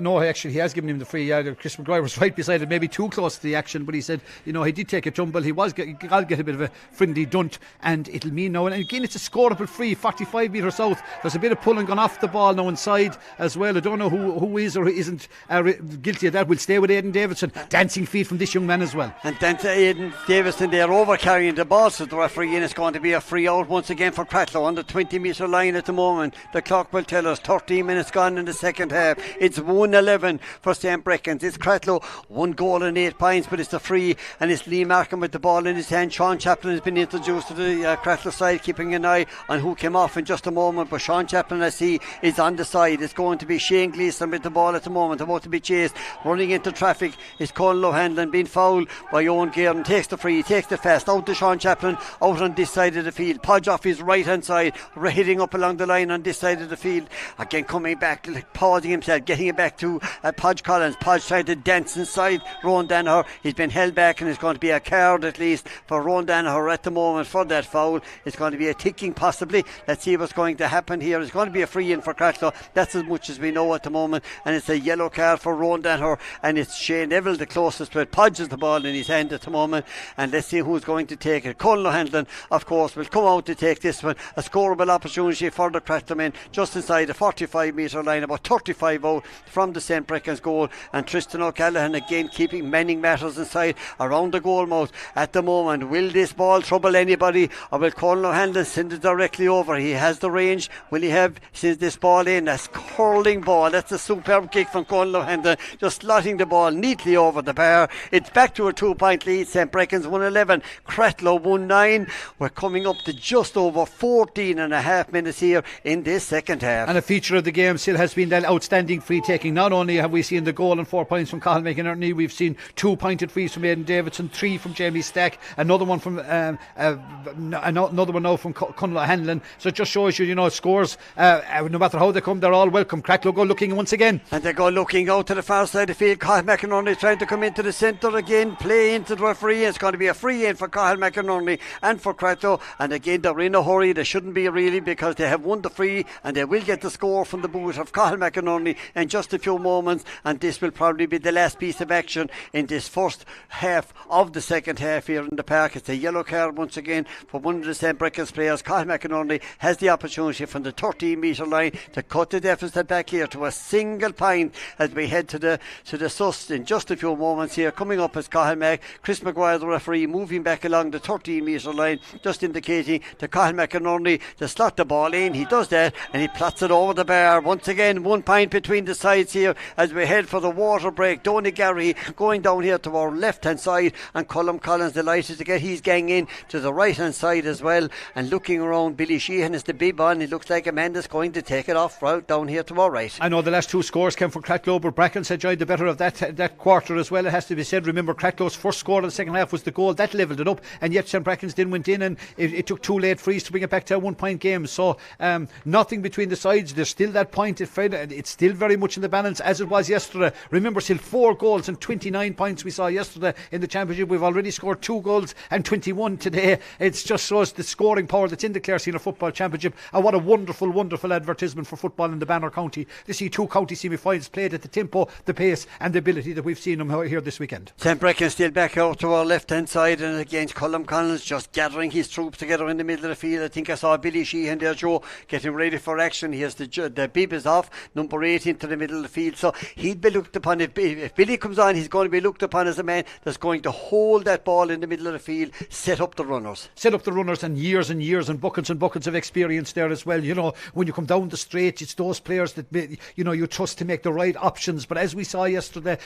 No, actually he has given him the free. Chris Maguire was right beside it, maybe too close to the action, but he said, he did take a tumble. I'll get a bit of a friendly dunt, and it'll mean now, and again it's a scoreable free 45 metres south. There's a bit of pulling gone off the ball now inside as well. I don't know who is or isn't guilty of that. We'll stay with Aidan Davidson. Dancing feet from this young man as well. And Aidan Davidson, they're over carrying the ball, so the referee, and it's going to be a free out once again for Cratloe. Cratloe on the 20-metre line at the moment. The clock will tell us 13 minutes gone in the second half. It's 1-11 for St. Breckans. It's Cratloe, 1 goal and 8 points, but it's a free, and it's Lee Markham with the ball in his hand. Sean Chaplin has been introduced to the Cratloe side, keeping an eye on who came off in just a moment, but Sean Chaplin, I see, is on the side. It's going to be Shane Gleeson with the ball at the moment, about to be chased, running into traffic. It's Colin O'Hanlon being fouled by Owen Gearan. Takes the free, takes the fast, out to Sean Chaplin, out on this side of the field. Podge off his right hand side, hitting up along the line on this side of the field. Again coming back, pausing himself, getting it back to Podge Collins. Podge trying to dance inside Rowan Danaher. He's been held back, and it's going to be a card at least for Rowan Danaher at the moment for that foul. It's going to be a ticking possibly. Let's see what's going to happen here. It's going to be a free in for Cratloe. That's as much as we know at the moment, and it's a yellow card for Rowan Danaher, and it's Shane Neville the closest to it. Podge has the ball in his hand at the moment, and let's see who's going to take it. Colin O'Hanlon, of course, will come out to take this one. A scoreable opportunity for the Cratloe men just inside the 45-metre line, about 35 out from the St. Breckans goal, and Tristan O'Callaghan again keeping mending matters inside around the goal mouth at the moment. Will this ball trouble anybody, or will Colin O'Hanlon send it directly over? He has the range. Will he have, since this ball in, a curling ball? That's a superb kick from Colin O'Hanlon, just slotting the ball neatly over the bar. It's back to a 2-point lead. St. Breckans 1-11, Cratloe 1-9. We're coming up to just over 14 and a half minutes here in this second half. And a feature of the game still has been that outstanding free taking. Not only have we seen the goal and 4 points from Cathal McInerney, we've seen 2 pointed frees from Aidan Davidson, 3 from Jamie Stack, another one from another one now from Conal O'Hanlon. So it just shows you, scores, no matter how they come, they're all welcome. Cratloe go looking once again, and they go looking out to the far side of the field. Cathal McInerney trying to come into the centre again, play into the referee. It's going to be a free in for Cathal McInerney and for Cratloe, and again they're in a hurry. They shouldn't be really, because they have won the free, and they will get the score from the boot of Cathal McInerney in just a few moments, and this will probably be the last piece of action in this first half of the second half here in the park. It's a yellow card once again for one of the St. Breckans players. Cathal McInerney has the opportunity from the 13-metre line to cut the deficit back here to a single point as we head to the sus in just a few moments here. Coming up is Cathal Mac. Chris Maguire, the referee, moving back along the 13-metre line, just indicating to Cathal McInerney to slot the ball in. He does that, and he plots it over the bar. Once again, 1 point between the sides here as we head for the water break. Donny Gary going down here to our left hand side, and Colm Collins delighted to get his gang in to the right hand side as well, and looking around. Billy Sheehan is the bib on. It looks like a man that's going to take it off right down here to our right. I know the last 2 scores came from Cratloe, but Breckans enjoyed the better of that quarter as well, it has to be said. Remember, Cratloe's first score in the second half was the goal that levelled it up, and yet St. Breckans then went in, and it took 2 late frees to bring it back to a 1-point game. So nothing between the sides. There's still that point. It's still very much in the balance as it was yesterday. Remember, still 4 goals and 29 points we saw yesterday in the championship. We've already scored 2 goals and 21 today. It just shows the scoring power that's in the Clare Senior Football Championship, and what a wonderful, wonderful advertisement for football in the Banner County to see 2 county semi-finals played at the tempo, the pace and the ability that we've seen them here this weekend. St. Breckans still back out to our left hand side, and against Colm Collins just gathering his troops together in the middle of the field. I think I saw Billy Sheehan there, Joe, getting ready for action. He has the bib is off, number 8 into the middle of the field, so he'd be looked upon. If Billy comes on, he's going to be looked upon as a man that's going to hold that ball in the middle of the field, set up the runners, and years and buckets of experience there as well. When you come down the straight, it's those players that you trust to make the right options. But as we saw yesterday,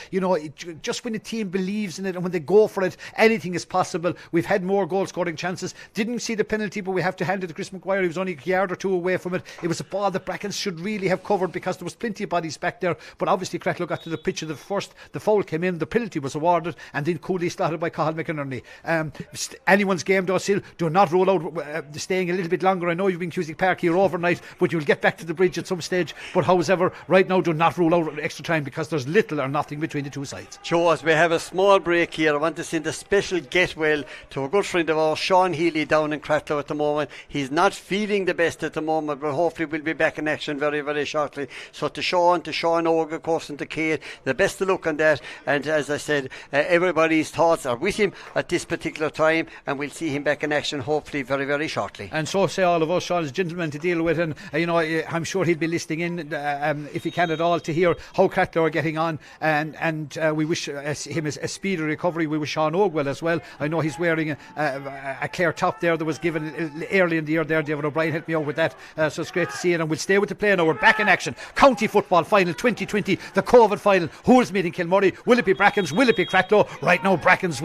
just when a team believes in it and when they go for it, anything is possible. We've had more goal scoring chances. Didn't see the penalty, but we have to hand it to Chris Maguire. He was only a yard or 2 away from it. It was a ball that Breckans should really have covered, because there was plenty of bodies back there. But obviously Cratloe got to the pitch of the first. The foul came in, the penalty was awarded, and then coolly slotted by Cathal McInerney. Anyone's game though, still. Do not rule out staying a little bit longer. I know you've been Cusick Park here overnight, but you'll get back to the bridge at some stage. But however, right now do not rule out extra time, because there's little or nothing between the 2 sides. Joe, as we have a small break here, I want to send a special get well to a good friend of ours, Sean Healy, down in Cratloe at the moment. He's not feeling the best at the moment, but hopefully we'll be back in action very, very shortly. So to Sean Og, of course, and to Kate, the best of luck on that. And as I said, everybody's thoughts are with him at this particular time, and we'll see him back in action hopefully very, very shortly. And so say all of us. Sean is a gentleman to deal with, and I'm sure he'll be listening in if he can at all, to hear how Cratloe are getting on, and we wish him a speedy recovery. We wish Sean Og well as well. I know he's wearing a Clare top there that was given early in the year there. David O'Brien helped me out with that, so it's great to see it. And we'll stay with the play now. We're back in action. County football final 2020, the COVID final. Who's meeting Kilmurray? Will it be Breckans? Will it be Cratloe? Right now Breckans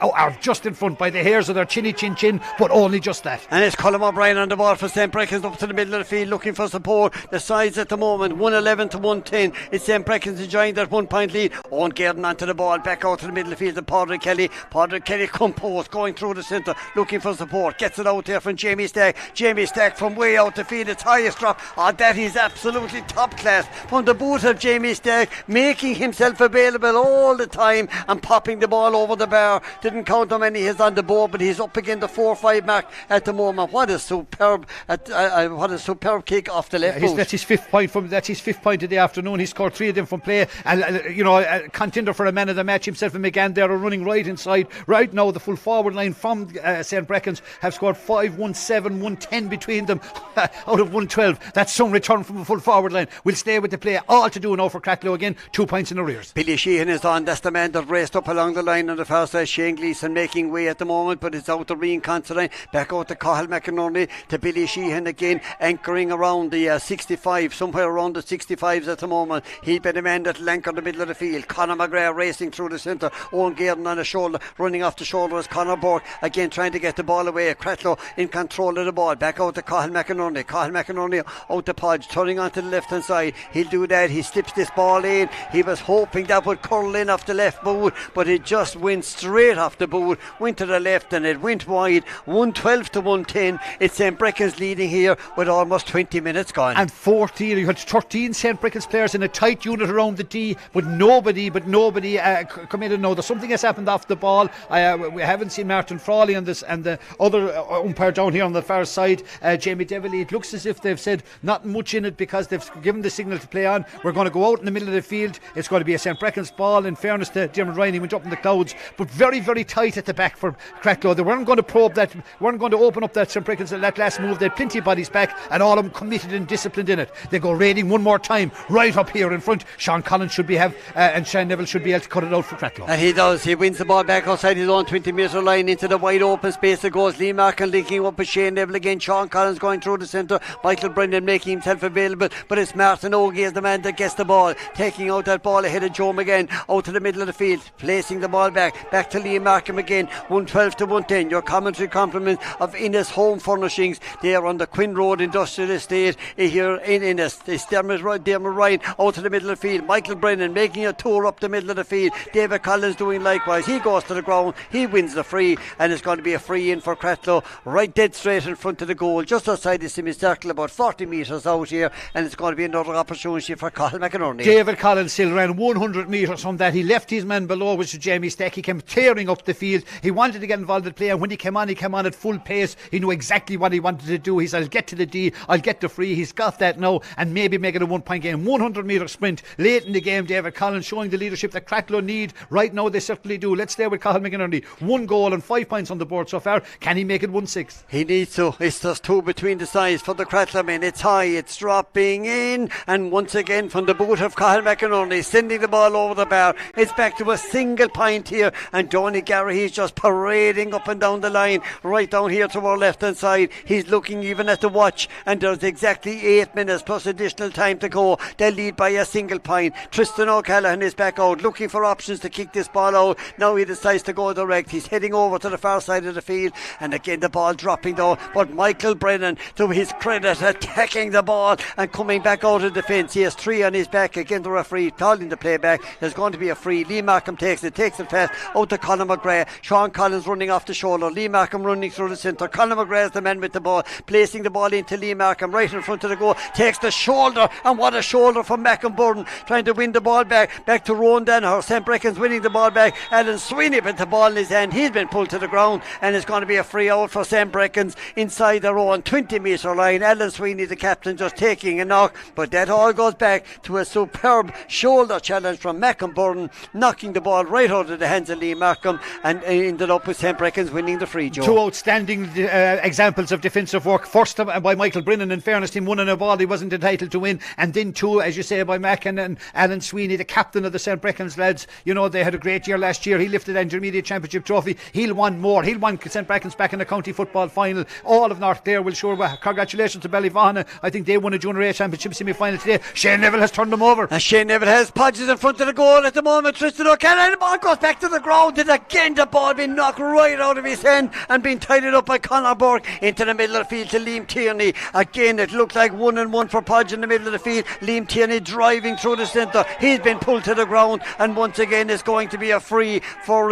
are just in front by the hairs of their chinny chin, but only just that. And it's Colm O'Brien on the ball for St. Breckans up to the middle of the field looking for support. The sides at the moment 111 to 110. It's St. Breckans enjoying that 1 point lead. Owen Garden onto the ball, back out to the middle of the field to Padraig Kelly. Padraig Kelly composed, going through the centre, looking for support. Gets it out there from Jamie Stack. Jamie Stack from way out the field, its highest drop. That is absolutely top class from the boot of Jamie Stack, making himself available all the time and popping the ball over the bar. Didn't count how many he's on the board, but he's up again the 4-5 mark at the moment. What a superb kick off the left boot. That's his fifth point of the afternoon. He scored 3 of them from play, and a contender for a man of the match himself and McGann there are running right inside. Right now the full forward line from St. Breckans have scored 5, 1-7, 1-10 between them out of 112. That's some return from the full forward line. We'll stay with the play. All to do now for Cratloe again. 2 points in arrears. Billy Sheehan is on. That's the man that raced up along the line on the far side. Shane Gleeson making way at the moment, but it's out to Rian Considine, back out to Cathal McInerney, to Billy Sheehan again, anchoring around the 65, somewhere around the 65s at the moment. He'll be the man that'll anchor the middle of the field. Conor McGrath racing through the centre. Owen Garden on the shoulder, running off the shoulder as Conor Burke again trying to get the ball away. Cratloe in control of the ball, back out to Cathal McInerney. Cathal McInerney out to Podge, turning onto the left hand side. He'll do that. He slips this ball in. He was hoping that would curl in off the left boot, but it just went straight off the boot, went to the left, and it went wide. 112 to 110. It's St. Breckans leading here with almost 20 minutes gone. And 14, you had 13 St. Breckans players in a tight unit around the D, but nobody committed. No, there's something has happened off the ball. We haven't seen Martin Frawley on this, and the other umpire down here on the far side, Jamie Deverley. It looks as if they've said not much in it because they've given the signal to play on. We're going to go out in the middle of the field. It's going to be a St. Breckans ball. In fairness to Dermot Ryan, he went up in the clouds, but very, very tight at the back for Cratloe. They weren't going to probe that, weren't going to open up that St. Breckans that last move. They had plenty of bodies back, and all of them committed and disciplined in it. They go raiding one more time right up here in front. Sean Collins should be and Shane Neville should be able to cut it out for Cratloe. And he does. He wins the ball back outside his own 20-metre line into the wide open space that goes. Lee Markin linking up with Shane Neville again. Sean Collins going through the centre. Michael Brendan making himself available, but it's Martin Ogie is the man that gets the ball, taking out that ball ahead of Joe McGann out to the middle of the field, placing the ball back to Liam Markham again. 112 to 110. Your commentary compliments of Innes Home Furnishings. They are on the Quinn Road Industrial Estate here in Innes. It's Dermot Ryan out to the middle of the field. Michael Brennan making a tour up the middle of the field. David Collins doing likewise. He goes to the ground, he wins the free, and it's going to be a free in for Cratloe, right dead straight in front of the goal, just outside the semicircle, about 40 metres out here, and it's going to be another opportunity for Cathal McInerney. David Collins still ran 100 metres from that. He left his man below, which was Jamie Stack. He came tearing up the field. He wanted to get involved in play, and when he came on at full pace. He knew exactly what he wanted to do. He said, I'll get to the D, I'll get the free. He's got that now, and maybe make it a 1 point game. 100 metre sprint late in the game. David Collins showing the leadership that Cratloe need right now. They certainly do. Let's stay with Cathal McInerney. 1 goal and 5 points on the board so far. Can he make it 1-6? He needs to. It's just 2 between the sides for the Cratloe men. It's high, it's dropping in, and once again from the boot of Cathal McInerney, sending the ball over the bar. It's back to a single point here, and Donny Gary, he's just parading up and down the line, right down here to our left hand side. He's looking even at the watch, and there's exactly 8 minutes plus additional time to go. They lead by a single point. Tristan O'Callaghan is back out looking for options to kick this ball out. Now he decides to go direct. He's heading over to the far side of the field, and again the ball dropping though, but Michael Brennan, to his credit, attacking the ball and coming back out of defence. He has 3 on his back. Again the referee calling the play back. There's going to be a free. Lee Markham takes it fast out to Conor McGrath. Sean Collins running off the shoulder, Lee Markham running through the centre. Conor McGrath is the man with the ball, placing the ball into Lee Markham right in front of the goal, takes the shoulder, and what a shoulder from Mackin Burden, trying to win the ball back to Rowan Danaher. St. Breckans winning the ball back. Alan Sweeney with the ball in his hand. He's been pulled to the ground, and it's going to be a free out for St. Breckans inside their own 20 metre line. Alan Sweeney, the captain, just taking a knock, but that all goes back to a superb shoulder challenge from Mackin Burden, knocking the ball right out of the hands of Lee Markham, and ended up with St. Breckans winning the free, Joe. 2 outstanding examples of defensive work. First by Michael Brennan, in fairness, him winning a ball he wasn't entitled to win, and then 2, as you say, by Mackin and Alan Sweeney, the captain of the St. Breckans lads. You know, they had a great year last year. He lifted the Intermediate Championship trophy. He'll want more. He'll want St. Breckans back in the county football final. all of North Clare will sure. Congratulations to Lisdoonvarna. I think they won a Junior A Championship semi-final today. Shane Neville has turned them over. And Shane Neville has Podges in front of the goal at the moment. Tristan O'Callaghan, the ball goes back to the ground, and again the ball being knocked right out of his hand and being tidied up by Conor Burke into the middle of the field to Liam Tierney. Again it looked like 1-1 for Podge in the middle of the field. Liam Tierney driving through the centre. He's been pulled to the ground, and once again it's going to be a free for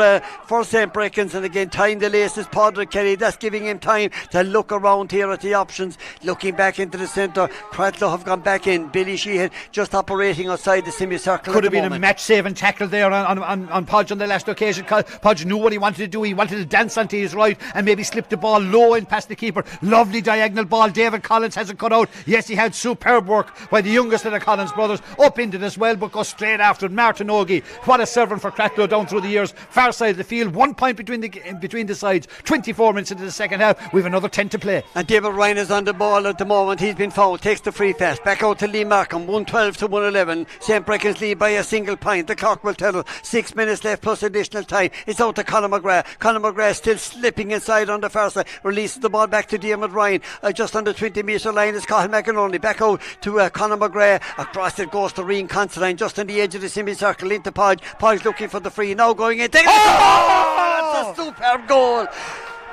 St. Breckans. And again tying the laces, Padraig Kelly. That's giving him time to look around here at the options. Looking back into the centre, Cratloe have gone back in. Billy Sheehan just operating outside the semicircle. Could have been a match-saving tackle there on Podge on the last occasion. Podge knew what he wanted to do. He wanted to dance onto his right and maybe slip the ball low in past the keeper. Lovely diagonal ball. David Collins hasn't cut out. Yes, he had superb work by the youngest of the Collins brothers. Up into it as well, but goes straight after it. Martin Ogie. What a servant for Cratloe down through the years. Far side of the field. 1 point between the sides. 24 minutes into the second half. We've another 10 to play. And David Ryan is on the ball at the moment. He's been fouled. Takes the free pass. Back out to Lee Markham. 112 to 111. St. Breckans lead by a single point. The clock will tell us 6 minutes left plus additional time. It's out to Conor McGrath. Conor McGrath still slipping inside on the far side. Releases the ball back to Dermot Ryan. Just on the 20-metre line is Cathal McInerney. Back out to Conor McGrath. Across it goes to Rian Considine. Just on the edge of the semicircle into Podge. Podge looking for the free. Now going in. That's a superb goal.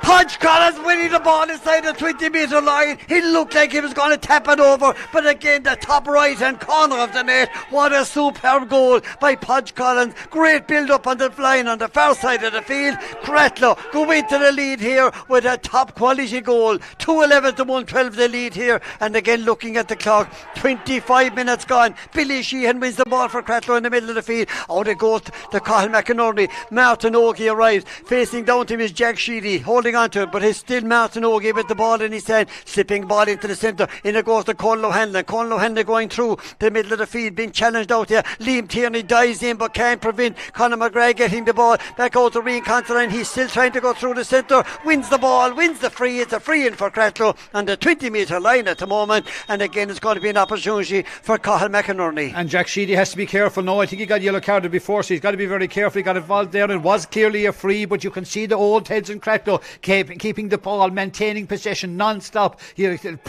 Podge Collins winning the ball inside the 20-metre line. He looked like he was going to tap it over, but again the top right hand corner of the net. What a superb goal by Podge Collins. Great build up on the line on the far side of the field. Cratloe go into the lead here with a top quality goal. 2-11 to 112 the lead here. And again looking at the clock, 25 minutes gone. Billy Sheehan wins the ball for Cratloe in the middle of the field. Out it goes to Cathal McInerney. Martin Ogie arrives. Facing down to him is Jack Sheedy holding onto it, but it's still Martin Ogie with the ball in his hand, slipping ball into the centre. In it goes to Conor O'Hanlon. Conor O'Hanlon going through the middle of the field, being challenged out here. Liam Tierney dives in but can't prevent Conor McGrath getting the ball. Back out to Rian Considine. He's still trying to go through the centre, wins the ball, wins the free. It's a free in for Cratloe on the 20-metre line at the moment, and again it's going to be an opportunity for Cathal McInerney. And Jack Sheedy has to be careful now. I think he got yellow carded before, so he's got to be very careful. He got involved there, and it was clearly a free, but you can see the old heads in Cratloe keeping the ball, maintaining possession non-stop,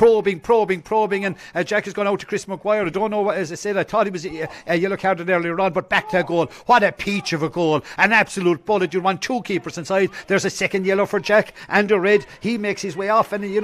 probing, and Jack has gone out to Chris Maguire. I don't know what, as I said, I thought he was a yellow carded earlier on, but back to a goal. What a peach of a goal, an absolute bullet. You want two keepers inside. There's a second yellow for Jack and a red. He makes his way off, and he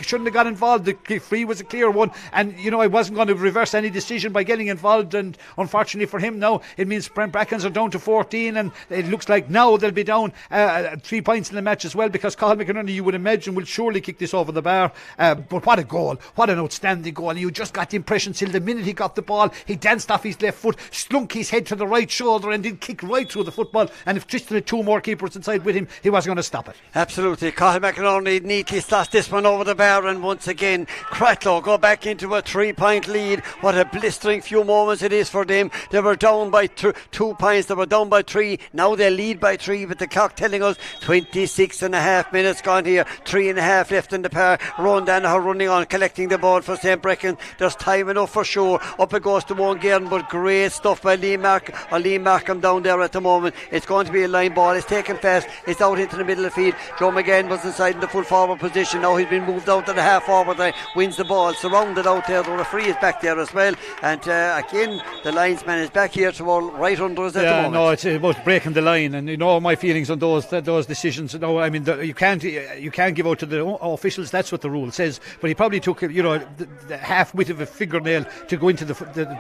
shouldn't have got involved. The free was a clear one, and I wasn't going to reverse any decision by getting involved, and unfortunately for him now it means Breckans are down to 14, and it looks like now they'll be down 3 points in the match as well, because Cathal McInerney, you would imagine, will surely kick this over the bar. But what a goal, what an outstanding goal. And you just got the impression till the minute he got the ball, he danced off his left foot, slunk his head to the right shoulder and did kick right through the football, and if Tristan had two more keepers inside with him, he wasn't going to stop it. Absolutely. Cathal McInerney neatly slots this one over the bar, and once again Cratloe go back into a 3-point lead. What a blistering few moments it is for them. They were down by 2 points, they were down by 3, now they lead by 3, but the clock telling us 26 and a half minutes gone here, 3.5 left in the par. Ron Danaher running on, collecting the ball for St. Breckans. There's time enough for sure. Up it goes to Owen Guerin, but great stuff by Lee Markham down there at the moment. It's going to be a line ball. It's taken fast. It's out into the middle of the field. Joe McGann was inside in the full forward position. Now he's been moved out to the half forward line. Wins the ball. Surrounded out there. The referee is back there as well. And again, the linesman is back here to all right under us at the moment. No, it's about breaking the line, and you know my feelings on those decisions. No, I mean you can't give out to the officials. That's what the rule says. But he probably took the half width of a fingernail to go into the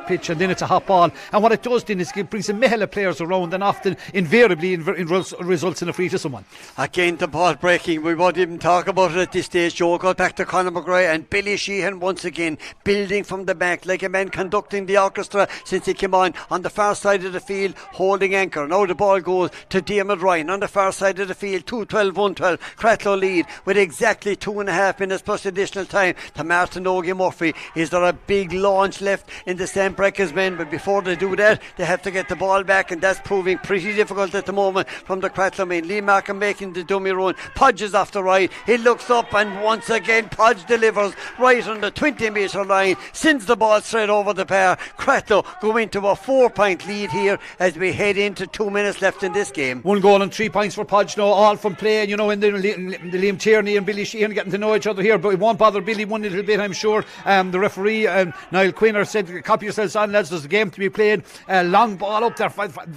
pitch, and then it's a hot ball. And what it does then is it brings a mehel of players around, and often invariably results in a free to someone. Again, the ball breaking. We won't even talk about it at this stage. Joe goes back to Conor McGrath, and Billy Sheehan once again building from the back like a man conducting the orchestra since he came on the far side of the field, holding anchor. Now the ball goes to Dermot Ryan on the far side of the field. 2-12-1-12. Cratloe lead with exactly 2.5 minutes plus additional time to Martin Ogie Murphy. Is there a big launch left in the St. Breckans men? But before they do that, they have to get the ball back, and that's proving pretty difficult at the moment from the Cratloe men. Lee Markham making the dummy run. Podge is off the right. He looks up, and once again Podge delivers right on the 20-metre line, sends the ball straight over the bar. Cratloe go into a 4-point lead here as we head into 2 minutes left in this game. 1 goal and 3 points for Podge now, all from play. And and then Liam Tierney and Billy Sheehan getting to know each other here, but it won't bother Billy one little bit, I'm sure. The referee, Niall Quinner, said, copy yourselves on, lads, there's a game to be played. Long ball up there,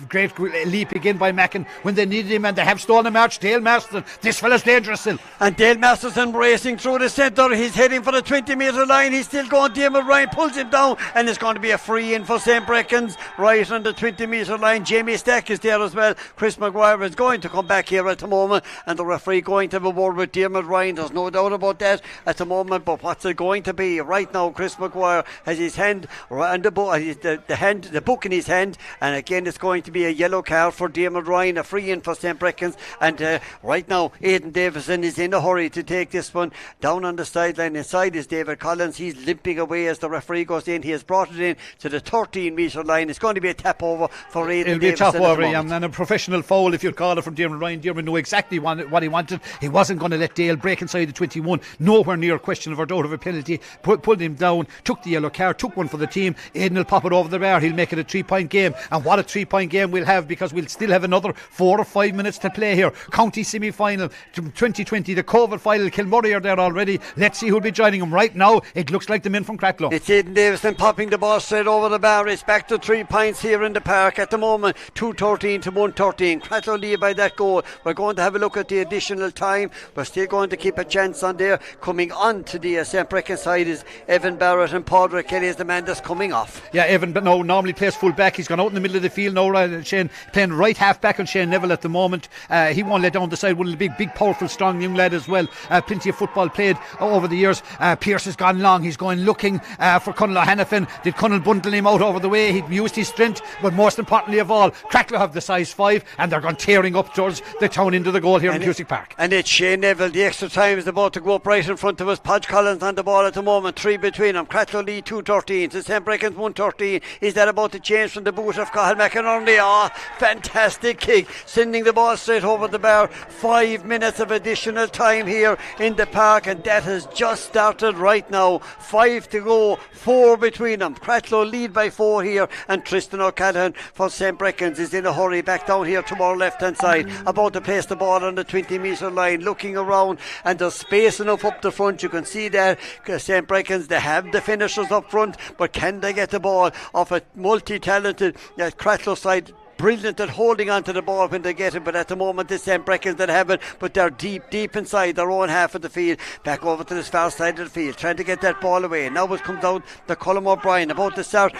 great leap again by Mackin when they needed him, and they have stolen a march. Dale Masterson, this fella's dangerous still. And Dale Masterson racing through the centre, he's heading for the 20-metre line, he's still going. Diarmuid Ryan pulls him down, and it's going to be a free in for St. Breckans right on the 20-metre line. Jamie Stack is there as well. Chris Maguire is going to come back here at the moment, and the referee going to have a word with Diarmuid Ryan. There's no doubt about that at the moment, but what's it going to be? Right now Chris Maguire has his hand on the book, the book in his hand, and again it's going to be a yellow card for Diarmuid Ryan, a free in for St. Breckans. And right now Aidan Davison is in a hurry to take this one down on the sideline. Inside is David Collins, he's limping away as the referee goes in. He has brought it in to the 13-metre line. It's going to be a tap over for Aidan Davison. It'll be a tap over, and a professional foul if you'd call it from Diarmuid Ryan. Diarmuid knew exactly what he wanted. He wasn't going to let Dale break inside the 21. Nowhere near question of or doubt of a penalty. Pulled him down, took the yellow card, took one for the team. Aidan will pop it over the bar. He'll make it a 3-point game, and what a 3-point game we'll have, because we'll still have another 4 or 5 minutes to play here. County semi-final 2020, the COVID final. Kilmurray are there already. Let's see who'll be joining them. Right now it looks like the men from Cratloe. It's Aidan Davison popping the ball straight over the bar. It's back to 3 points here in the park at the moment. 2:13 to 1:13. Cratloe lead by that goal. We're going to have a look at the additional time. We're still going to keep a chance on there. Coming on to the St. Breckans side is Evan Barrett, and Padraig Kelly is the man that's coming off. Yeah, Evan but no, normally plays full back. He's gone out in the middle of the field now. Shane playing right half back on Shane Neville at the moment. He won't let down the side. One of the big powerful strong young lad as well. Plenty of football played over the years. Pearce has gone long. He's going looking for Conal O'Hanafin. Did Conal bundle him out over the way? He used his strength, but most importantly of all, Cratloe have the size 5, and they're going tearing up towards the town into the goal here in Cusick Park. And it's Shane Neville. The extra time is about to go up right in front of us. Podge Collins on the ball at the moment. 3 between them. Cratloe lead 2:13 to St. Breckans 1:13. Is that about to change from the boot of Cathal McInerney? Fantastic kick, sending the ball straight over the bar. 5 minutes of additional time here in the park, and that has just started right now. 5 to go, 4 between them. Cratloe lead by 4 here, and Tristan O'Callaghan for St. Breckans is in a hurry back down here to our left hand side, about to place the ball on the 20-metre line, looking around, and there's space enough up the front. You can see that St. Breckans, they have the finishers up front, but can they get the ball off a multi-talented Cratloe side? Brilliant at holding on to the ball when they get it, but at the moment it's St. Breckans that have it, but they're deep inside their own half of the field. Back over to this far side of the field, trying to get that ball away. Now it comes out to Colm O'Brien, about to start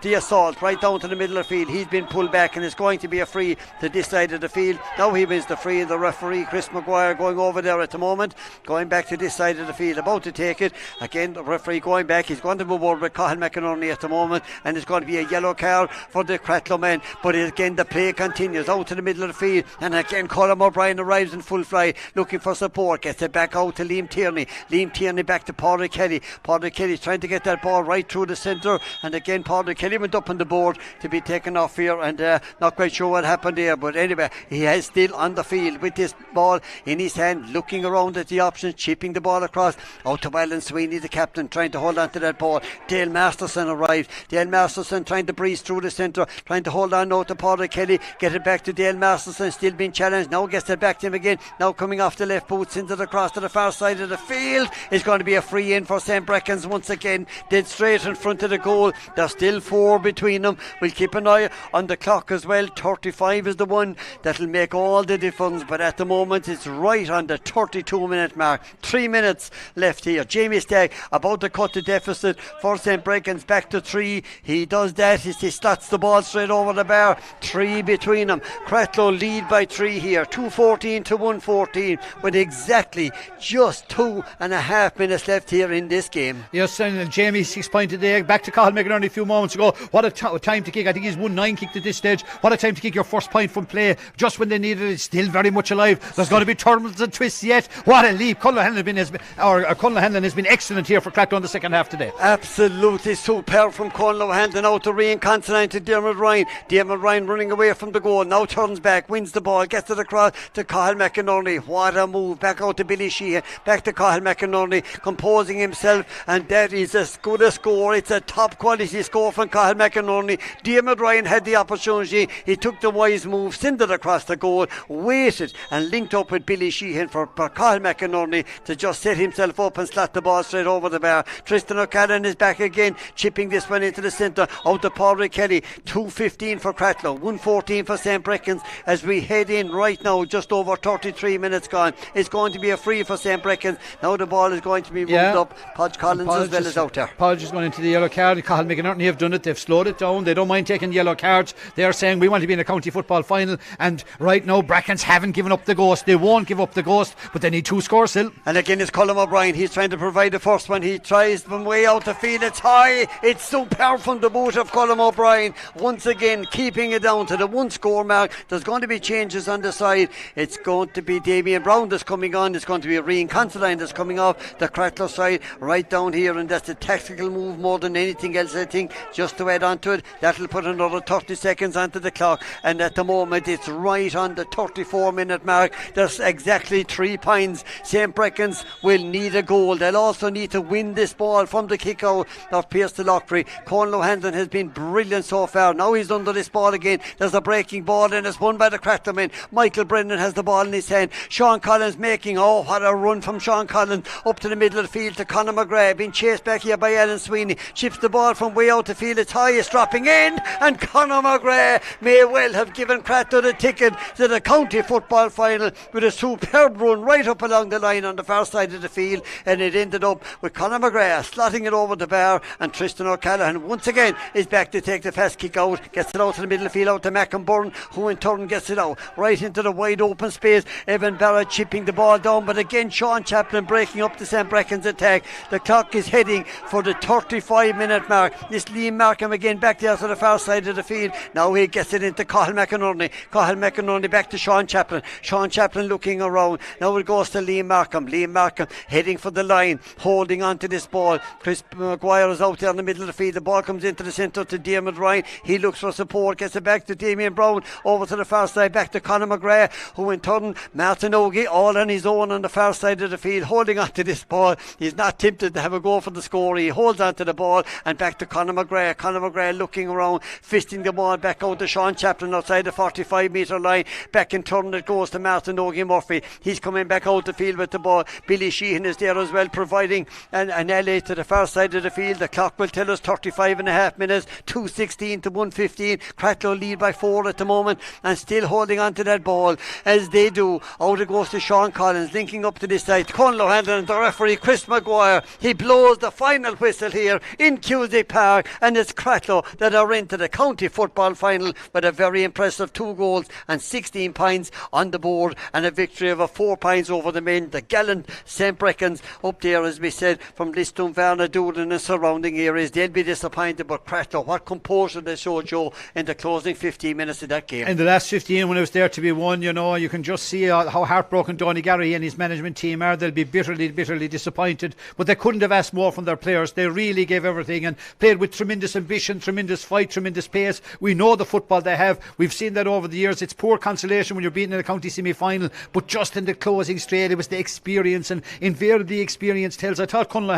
the assault right down to the middle of the field. He's been pulled back, and it's going to be a free to this side of the field. Now he wins the free, and the referee Chris Maguire going over there at the moment, going back to this side of the field, about to take it. Again the referee going back. He's going to move over with Cathal McInerney at the moment, and it's going to be a yellow card for the Cratloe men. But again the play continues out to the middle of the field, and again Colm O'Brien arrives in full fly, looking for support, gets it back out to Liam Tierney back to Padraig Kelly. Padraig Kelly's trying to get that ball right through the centre, and again Padraig Kelly went up on the board to be taken off here, and not quite sure what happened there, but anyway he is still on the field with this ball in his hand, looking around at the options, chipping the ball across out to Alan Sweeney, the captain, trying to hold on to that ball. Dale Masterson arrived. Dale Masterson trying to breeze through the centre, trying to hold on now to Padraig Kelly. Get it back to Dale Masterson, still being challenged. Now gets it back to him again. Now coming off the left boot, sends it across to the far side of the field. It's going to be a free in for St. Breckans once again. Dead straight in front of the goal. There's still 4 between them. We'll keep an eye on the clock as well. 35 is the one that'll make all the difference, but at the moment it's right on the 32-minute mark. 3 minutes left here. Jamie Stagg about to cut the deficit for St. Breckans back to 3. He does that. He slots the ball straight over the bar. 3 between them. Cratloe lead by 3 here, 2:14 to 1:14, with exactly just 2.5 minutes left here in this game. Yes, and Jamie 6 point today. Back to Cathal McInerney a few moments ago. What a time to kick. I think he's 1-9 kicked at this stage. What a time to kick your first point from play just when they needed it. It's still very much alive. There's going to be turns and twists yet. What a leap. Conal O'Hanlon has been excellent here for Cratloe in the second half today. Absolutely superb from Conal O'Hanlon out to Rian Considine to Diarmuid Ryan. Diarmuid Ryan running away from the goal. Now turns back, wins the ball, gets it across to Cathal McInerney. What a move. Back out to Billy Sheehan. Back to Cathal McInerney, composing himself, and that is as good a score. It's a top quality score from Cathal McInerney. Diarmuid Ryan had the opportunity. He took the wise move, sent it across the goal, waited and linked up with Billy Sheehan for Cathal McInerney to just set himself up and slot the ball straight over the bar. Tristan O'Callaghan is back again, chipping this one into the centre out to Paul Kelly. 2:15 for Cratloe, 1:14 for St. Breckans as we head in right now, just over 33 minutes gone. It's going to be a free for St. Breckans. Now the ball is going to be moved up. Podge Collins as well as out there. Podge is going into the yellow card. Cathal McInerney have done it. They've slowed it down. They don't mind taking yellow cards. They are saying we want to be in a county football final, and right now Breckans haven't given up the ghost. They won't give up the ghost, but they need 2 scores still. And again it's Colm O'Brien. He's trying to provide the first one. He tries from way out the field. It's high. It's superb from the boot of Colm O'Brien. Once again keeping it down to the 1 score mark. There's going to be changes on the side. It's going to be Damien Brown that's coming on. It's going to be Rian Considine that's coming off the Cratloe side right down here, and that's a tactical move more than anything else, I think, just to add on to it. That'll put another 30 seconds onto the clock, and at the moment it's right on the 34-minute mark. There's exactly 3 points. St. Breckans will need a goal. They'll also need to win this ball from the kick out of Pierce to Lockbury. Conal O'Hanlon has been brilliant so far. Now he's under this ball again. There's a breaking ball and it's won by the Cratloe men. Michael Brennan has the ball in his hand. Sean Collins making, what a run from Sean Collins up to the middle of the field to Conor McGrath, being chased back here by Alan Sweeney. Chips the ball from way out the field. It's high, it's dropping in, and Conor McGrath may well have given Cratloe the ticket to the county football final with a superb run right up along the line on the far side of the field, and it ended up with Conor McGrath slotting it over the bar, and Tristan O'Callaghan once again is back to take the fast kick out, gets it out to the middle of the field out to Mackinburn, who in turn gets it out right into the wide open space. Evan Barrett chipping the ball down, but again Sean Chaplin breaking up the St. Breckans attack. The clock is heading for the 35-minute mark. This Liam Markham again back there to the far side of the field. Now he gets it into Cathal McInerney. Cathal McInerney back to Sean Chaplin. Sean Chaplin looking around. Now it goes to Liam Markham. Liam Markham heading for the line, holding on to this ball. Chris Maguire is out there in the middle of the field. The ball comes into the centre to Diarmuid Ryan. He looks for support, gets it back to Damien Brown, over to the far side, back to Conor McGrath, who in turn, Martin Ogie, all on his own on the far side of the field, holding on to this ball. He's not tempted to have a go for the score. He holds on to the ball, and back to Conor McGrath. Conor McGrath looking around, fisting the ball back out to Sean Chaplin outside the 45-metre line. Back in turn it goes to Martin Ogie Murphy. He's coming back out the field with the ball. Billy Sheehan is there as well, providing an alley to the far side of the field. The clock will tell us 35.5 minutes, 2:16 to 1:15. Cratloe lead by 4 at the moment, and still holding on to that ball as they do. Out it goes to Sean Collins, linking up to this side. Conal O'Hanlon and the referee Chris Maguire. He blows the final whistle here in Cusack Park, and it's Cratloe that are into the county football final with a very impressive 2 goals and 16 points on the board, and a victory of 4 points over the men. The gallant St. Breckans up there, as we said, from Lisdoonvarna, Doolin and surrounding areas. They'll be disappointed, but Cratloe, what composure they showed, Joe, in the closing 15 minutes of that game. In the last 15, when it was there to be won, you can just see how heartbroken Donny Gary and his management team are. They'll be bitterly disappointed, but they couldn't have asked more from their players. They really gave everything and played with tremendous ambition, tremendous fight, tremendous pace. We know the football they have. We've seen that over the years. It's poor consolation when you're beaten in a county semi-final, but just in the closing straight, it was the experience, and invariably experience tells. I thought Conal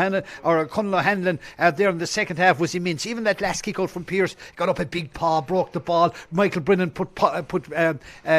O'Hanlon there in the second half was immense. Even that last kick out from Pierce, got up a big paw, broke the ball. Michael Brennan put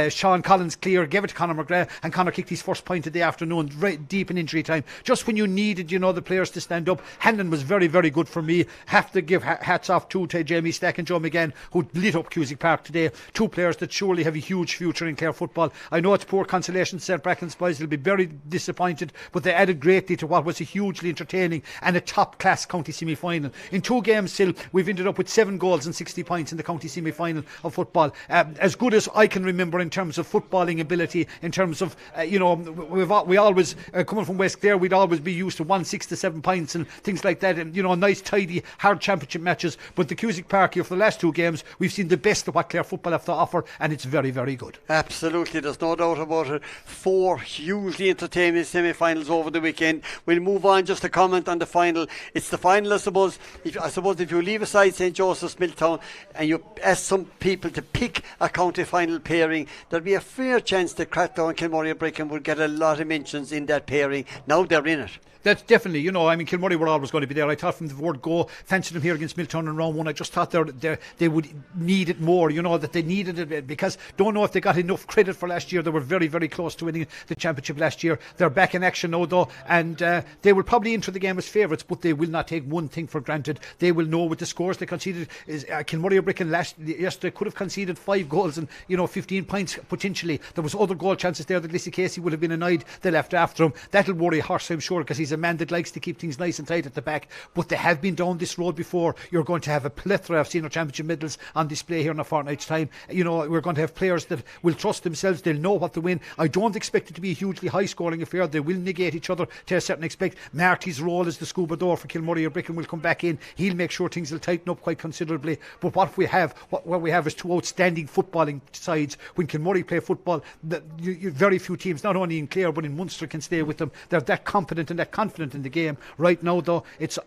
Sean Collins clear, gave it to Conor McGrath, and Conor kicked his first point of the afternoon, right deep in injury time. Just when you needed, the players to stand up. Hanlon was very, very good for me. Have to give hats off to Jamie Stack and Joe McGann, who lit up Cusack Park today. 2 players that surely have a huge future in Clare football. I know it's poor consolation. St. Breckans boys will be very disappointed, but they added greatly to what was a hugely entertaining and a top-class county semi-final. In 2 games still, we've ended up with 7 goals and 60 points in the county semi-final of football. As good as I can remember in terms of footballing ability, in terms of, we always, coming from West Clare, we'd always be used to 6 to 7 points and things like that, and nice, tidy, hard championship matches. But the Cusack Park here for the last 2 games, we've seen the best of what Clare football have to offer, and it's very, very good. Absolutely, there's no doubt about it. 4 hugely entertaining semi-finals over the weekend. We'll move on just to comment on the final. It's the final, I suppose. If you leave aside St. Joseph's Milltown and you ask some people to pick a county final pairing, there'd be a fair chance that Cratloe and Kilmurray Brecken would get a lot of mentions in that pairing. Now they're in it. That's definitely, Kilmurray were always going to be there. I thought from the word go, fancied them here against Milltown in round one. I just thought they would need it more, that they needed it, because don't know if they got enough credit for last year. They were very, very close to winning the championship last year. They're back in action now, though, and they will probably enter the game as favourites, but they will not take one thing for granted. They will know with the scores they conceded. Kilmurray Brecken yesterday could have conceded 5 goals and 15 points potentially. There was other goal chances there that Lissy Casey would have been annoyed they left after him. That'll worry Horse, I'm sure, because he's a man that likes to keep things nice and tight at the back, but they have been down this road before. You're going to have a plethora of senior championship medals on display here in a fortnight's time. We're going to have players that will trust themselves. They'll know what to win. I don't expect it to be a hugely high scoring affair. They will negate each other to a certain extent. Marty's role as the scuba door for Kilmurray or Brecken will come back in. He'll make sure things will tighten up quite considerably. But what we have is 2 outstanding footballing sides. When Kilmurray play football, very few teams, not only in Clare but in Munster, can stay with them. They're that competent and that confident in the game. Right now, though, it's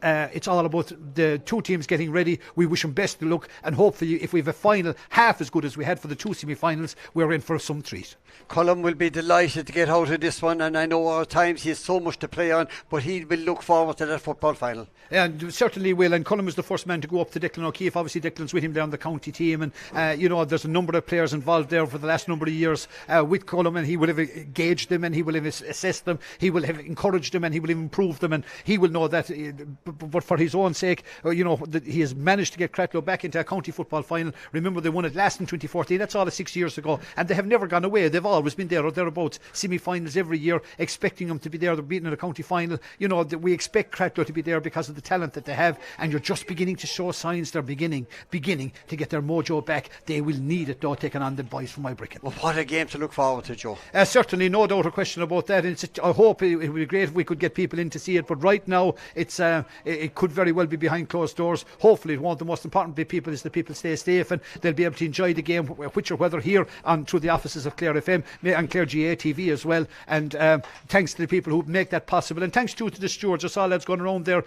all about the 2 teams getting ready. We wish them best of luck, and hopefully if we have a final half as good as we had for the 2 semi-finals, we're in for some treat. Colm will be delighted to get out of this one, and I know at times he has so much to play on, but he will look forward to that football final. And certainly will, and Colm is the first man to go up to Declan O'Keefe. Obviously Declan's with him there on the county team, and there's a number of players involved there for the last number of years with Colm, and he will have gauged them, and he will have assessed them, he will have encouraged them, and he will have improved them, and he will know that, but for his own sake, that he has managed to get Cratloe back into a county football final. Remember, they won it last in 2014. That's all of 6 years ago, and they have never gone away. They've always been there or thereabouts, semi-finals every year, expecting them to be there. They're beaten in a county final. We expect Cratloe to be there because of the talent that they have, and you're just beginning to show signs they're beginning to get their mojo back. They will need it, though, taking on the boys from Brecken. Well, what a game to look forward to, Joe. Certainly, no doubt or question about that. And I hope it would be great if we could get people in to see it, but right now it could very well be behind closed doors. Hopefully, one of the most important people is the people stay safe, and they'll be able to enjoy the game, which or whether here on through the offices of Clare FM and Clare GA TV as well. And thanks to the people who make that possible, and thanks to the stewards. I saw lads going around there,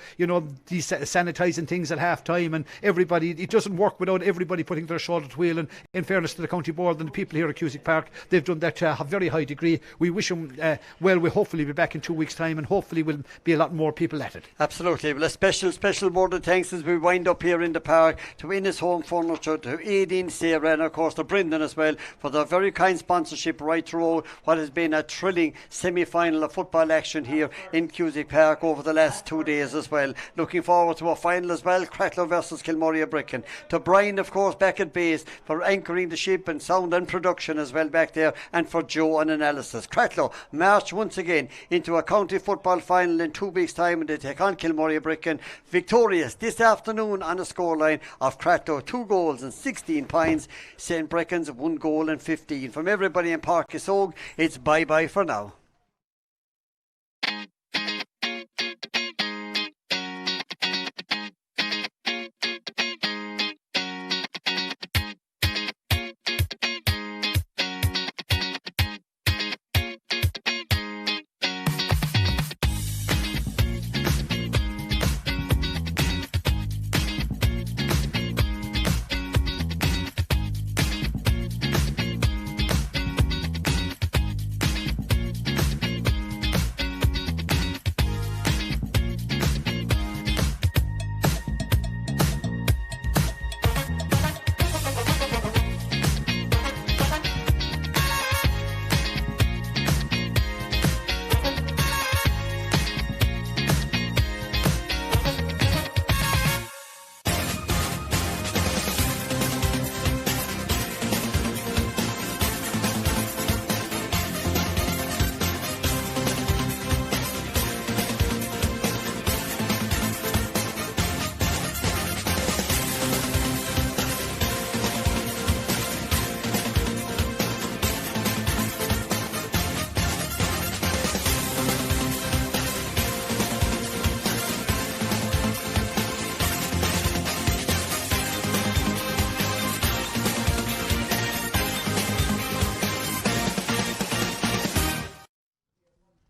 these sanitising things at half time, and everybody. It doesn't work without everybody putting their shoulder to wheel. And in fairness to the county board and the people here at Cusick Park, they've done that to a very high degree. We wish them well. We'll hopefully be back in 2 weeks' time, and hopefully will be a lot more people at it. Absolutely. Well, a special word of thanks as we wind up here in the park to Innes Home Furniture, to Aideen, Sarah, and of course to Brendan as well for their very kind sponsorship right through what has been a thrilling semi-final of football action here in Cusick Park over the last 2 days as well. Looking forward to a final as well, Cratloe versus Kilmurray Brecken. To Brian, of course, back at base for anchoring the ship and sound and production as well back there, and for Joe on analysis. Cratloe march once again into a county football final in 2 weeks' time, and they take on Kilmurray Brecken, victorious this afternoon on a scoreline of Cratloe 2 goals and 16 points, St. Breckans 1 goal and 15. From everybody in Park Isog, it's bye-bye for now.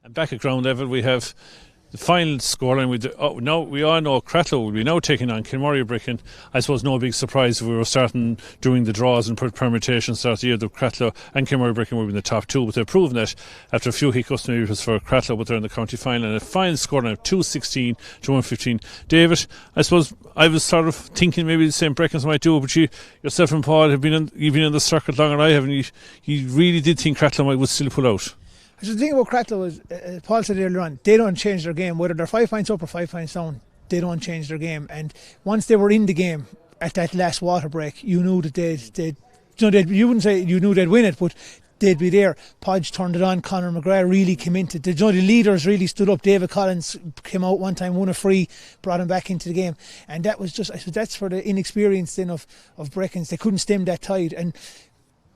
Back at ground level, we have the final scoreline, we all know Cratloe will be now taking on Kilmurry Breckan. I suppose no big surprise if we were starting doing the draws and permutations start the year that Cratloe and Kilmurry Breckan will be in the top two, but they've proven that after a few hiccups. Maybe it was for Cratloe, but they're in the county final, and a final scoreline of 2-16 to 1-15. David, I suppose I was sort of thinking maybe the same Breckans might do, but yourself and Paul you've been in the circuit longer than I have, and you really did think Cratloe would still pull out. So the thing about Cratloe is, Paul said earlier on, they don't change their game. Whether they're 5 points up or 5 points down, they don't change their game. And once they were in the game at that last water break, you knew that you wouldn't say you knew they'd win it, but they'd be there. Podge turned it on. Conor McGrath really came into it. The leaders really stood up. David Collins came out one time, won a free, brought him back into the game. And that was just, I suppose that's for the inexperience then of Breckans. They couldn't stem that tide. And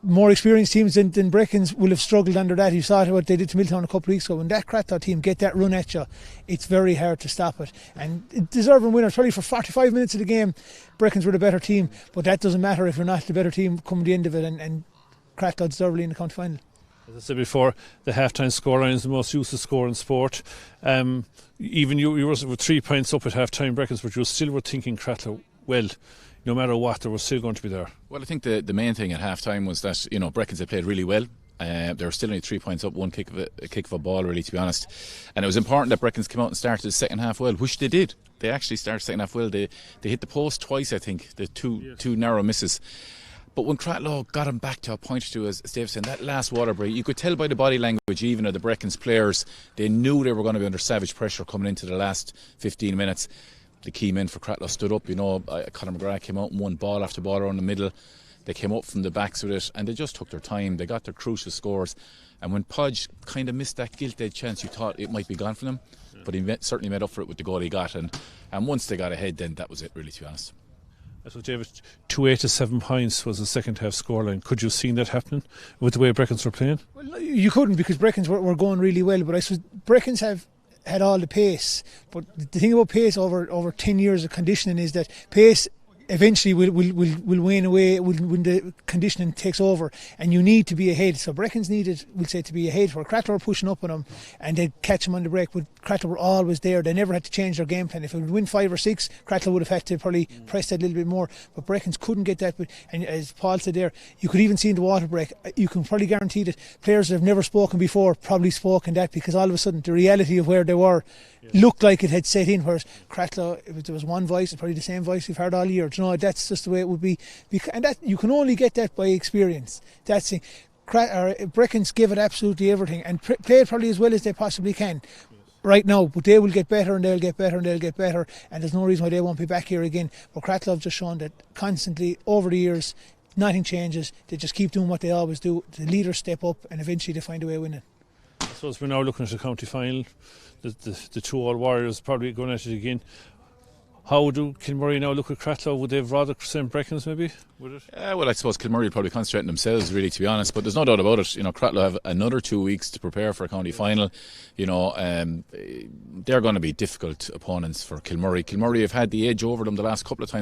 more experienced teams than Breckans will have struggled under that. You saw what they did to Milltown a couple of weeks ago. When that Cratloe team get that run at you, it's very hard to stop it. And deserving winners, probably for 45 minutes of the game, Breckans were the better team. But that doesn't matter if you're not the better team come the end of it. And Cratloe deservedly in the county final. As I said before, the half-time scoreline is the most useless score in sport. Even you were 3 points up at half-time, Breckans, but you still were thinking Cratloe, well, no matter what, they were still going to be there. Well, I think the main thing at half-time was that, Breckans had played really well. They were still only 3 points up, one kick of a ball, really, to be honest. And it was important that Breckans came out and started the second half well, which they did. They actually started the second half well. They hit the post twice, I think, the two narrow misses. But when Cratloe got him back to a point or two, as Dave said, that last water break, you could tell by the body language even of the Breckans players, they knew they were going to be under savage pressure coming into the last 15 minutes. The key men for Cratloe stood up, Conor McGrath came out and won ball after ball around the middle. They came up from the backs with it and they just took their time. They got their crucial scores. And when Podge kind of missed that gilt-edged chance, you thought it might be gone for them. But he certainly made up for it with the goal he got. And once they got ahead, then that was it, really, to be honest. So, David, 2-8 to 7 points was the second half scoreline. Could you have seen that happening with the way Breckans were playing? Well, you couldn't, because Breckans were going really well. But I suppose Breckans have had all the pace. But the thing about pace over 10 years of conditioning is that pace eventually will wane away when the conditioning takes over, and you need to be ahead. So Breckans needed, we'll say, to be ahead, where Cratloe were pushing up on them and they'd catch them on the break. But Cratloe were always there. They never had to change their game plan. If it would win 5 or 6, Cratloe would have had to probably press that a little bit more. But Breckans couldn't get that. And as Paul said there, you could even see in the water break, you can probably guarantee that players that have never spoken before probably spoke in that, because all of a sudden the reality of where they were looked like it had set in, whereas Cratloe, if there was one voice, it's probably the same voice we've heard all year. That's just the way it would be. And that you can only get that by experience. That's it. Breckans give it absolutely everything and play it probably as well as they possibly can right now, but they will get better and they'll get better and they'll get better, and there's no reason why they won't be back here again. But Cratloe have just shown that constantly over the years nothing changes. They just keep doing what they always do. The leaders step up and eventually they find a way of winning. I suppose we're now looking at the county final. The 2 All Warriors probably going at it again. How do Kilmurry now look at Cratloe? Would they have rather send Breckans maybe? Would it? Well, I suppose Kilmurry will probably concentrate on themselves, really, to be honest. But there's no doubt about it. Cratloe have another 2 weeks to prepare for a county final. They're going to be difficult opponents for Kilmurry. Kilmurry have had the edge over them the last couple of times